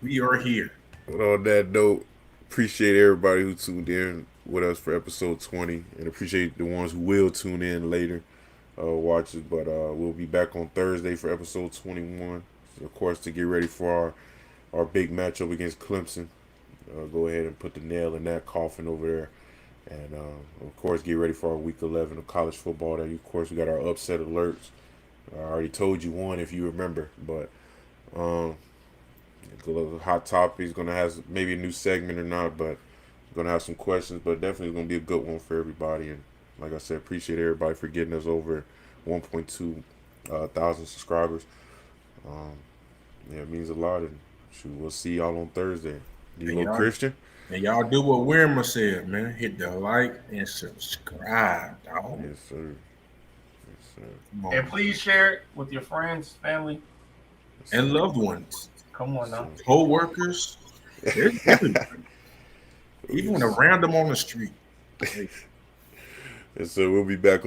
We are here. But on that note, appreciate everybody who tuned in with us for episode 20, and appreciate the ones who will tune in later, watch it. But we'll be back on Thursday for episode 21. So of course, to get ready for our big matchup against Clemson. Go ahead and put the nail in that coffin over there. And of course, get ready for our week 11 of college football. There, of course, we got our upset alerts. I already told you one if you remember, but a little hot topic is gonna have maybe a new segment or not, but gonna have some questions. But definitely gonna be a good one for everybody. And like I said, appreciate everybody for getting us over 1.2 thousand subscribers. Yeah, it means a lot. And shoot, we'll see y'all on Thursday. D-Lo Christian. And y'all do what Wirma said, man. Hit the like and subscribe, dog. Yes, sir. Yes, sir. Come on. And please share it with your friends, family, Yes, And sir. loved ones, come on now. co-workers, even a random on the street. Yes, sir. We'll be back on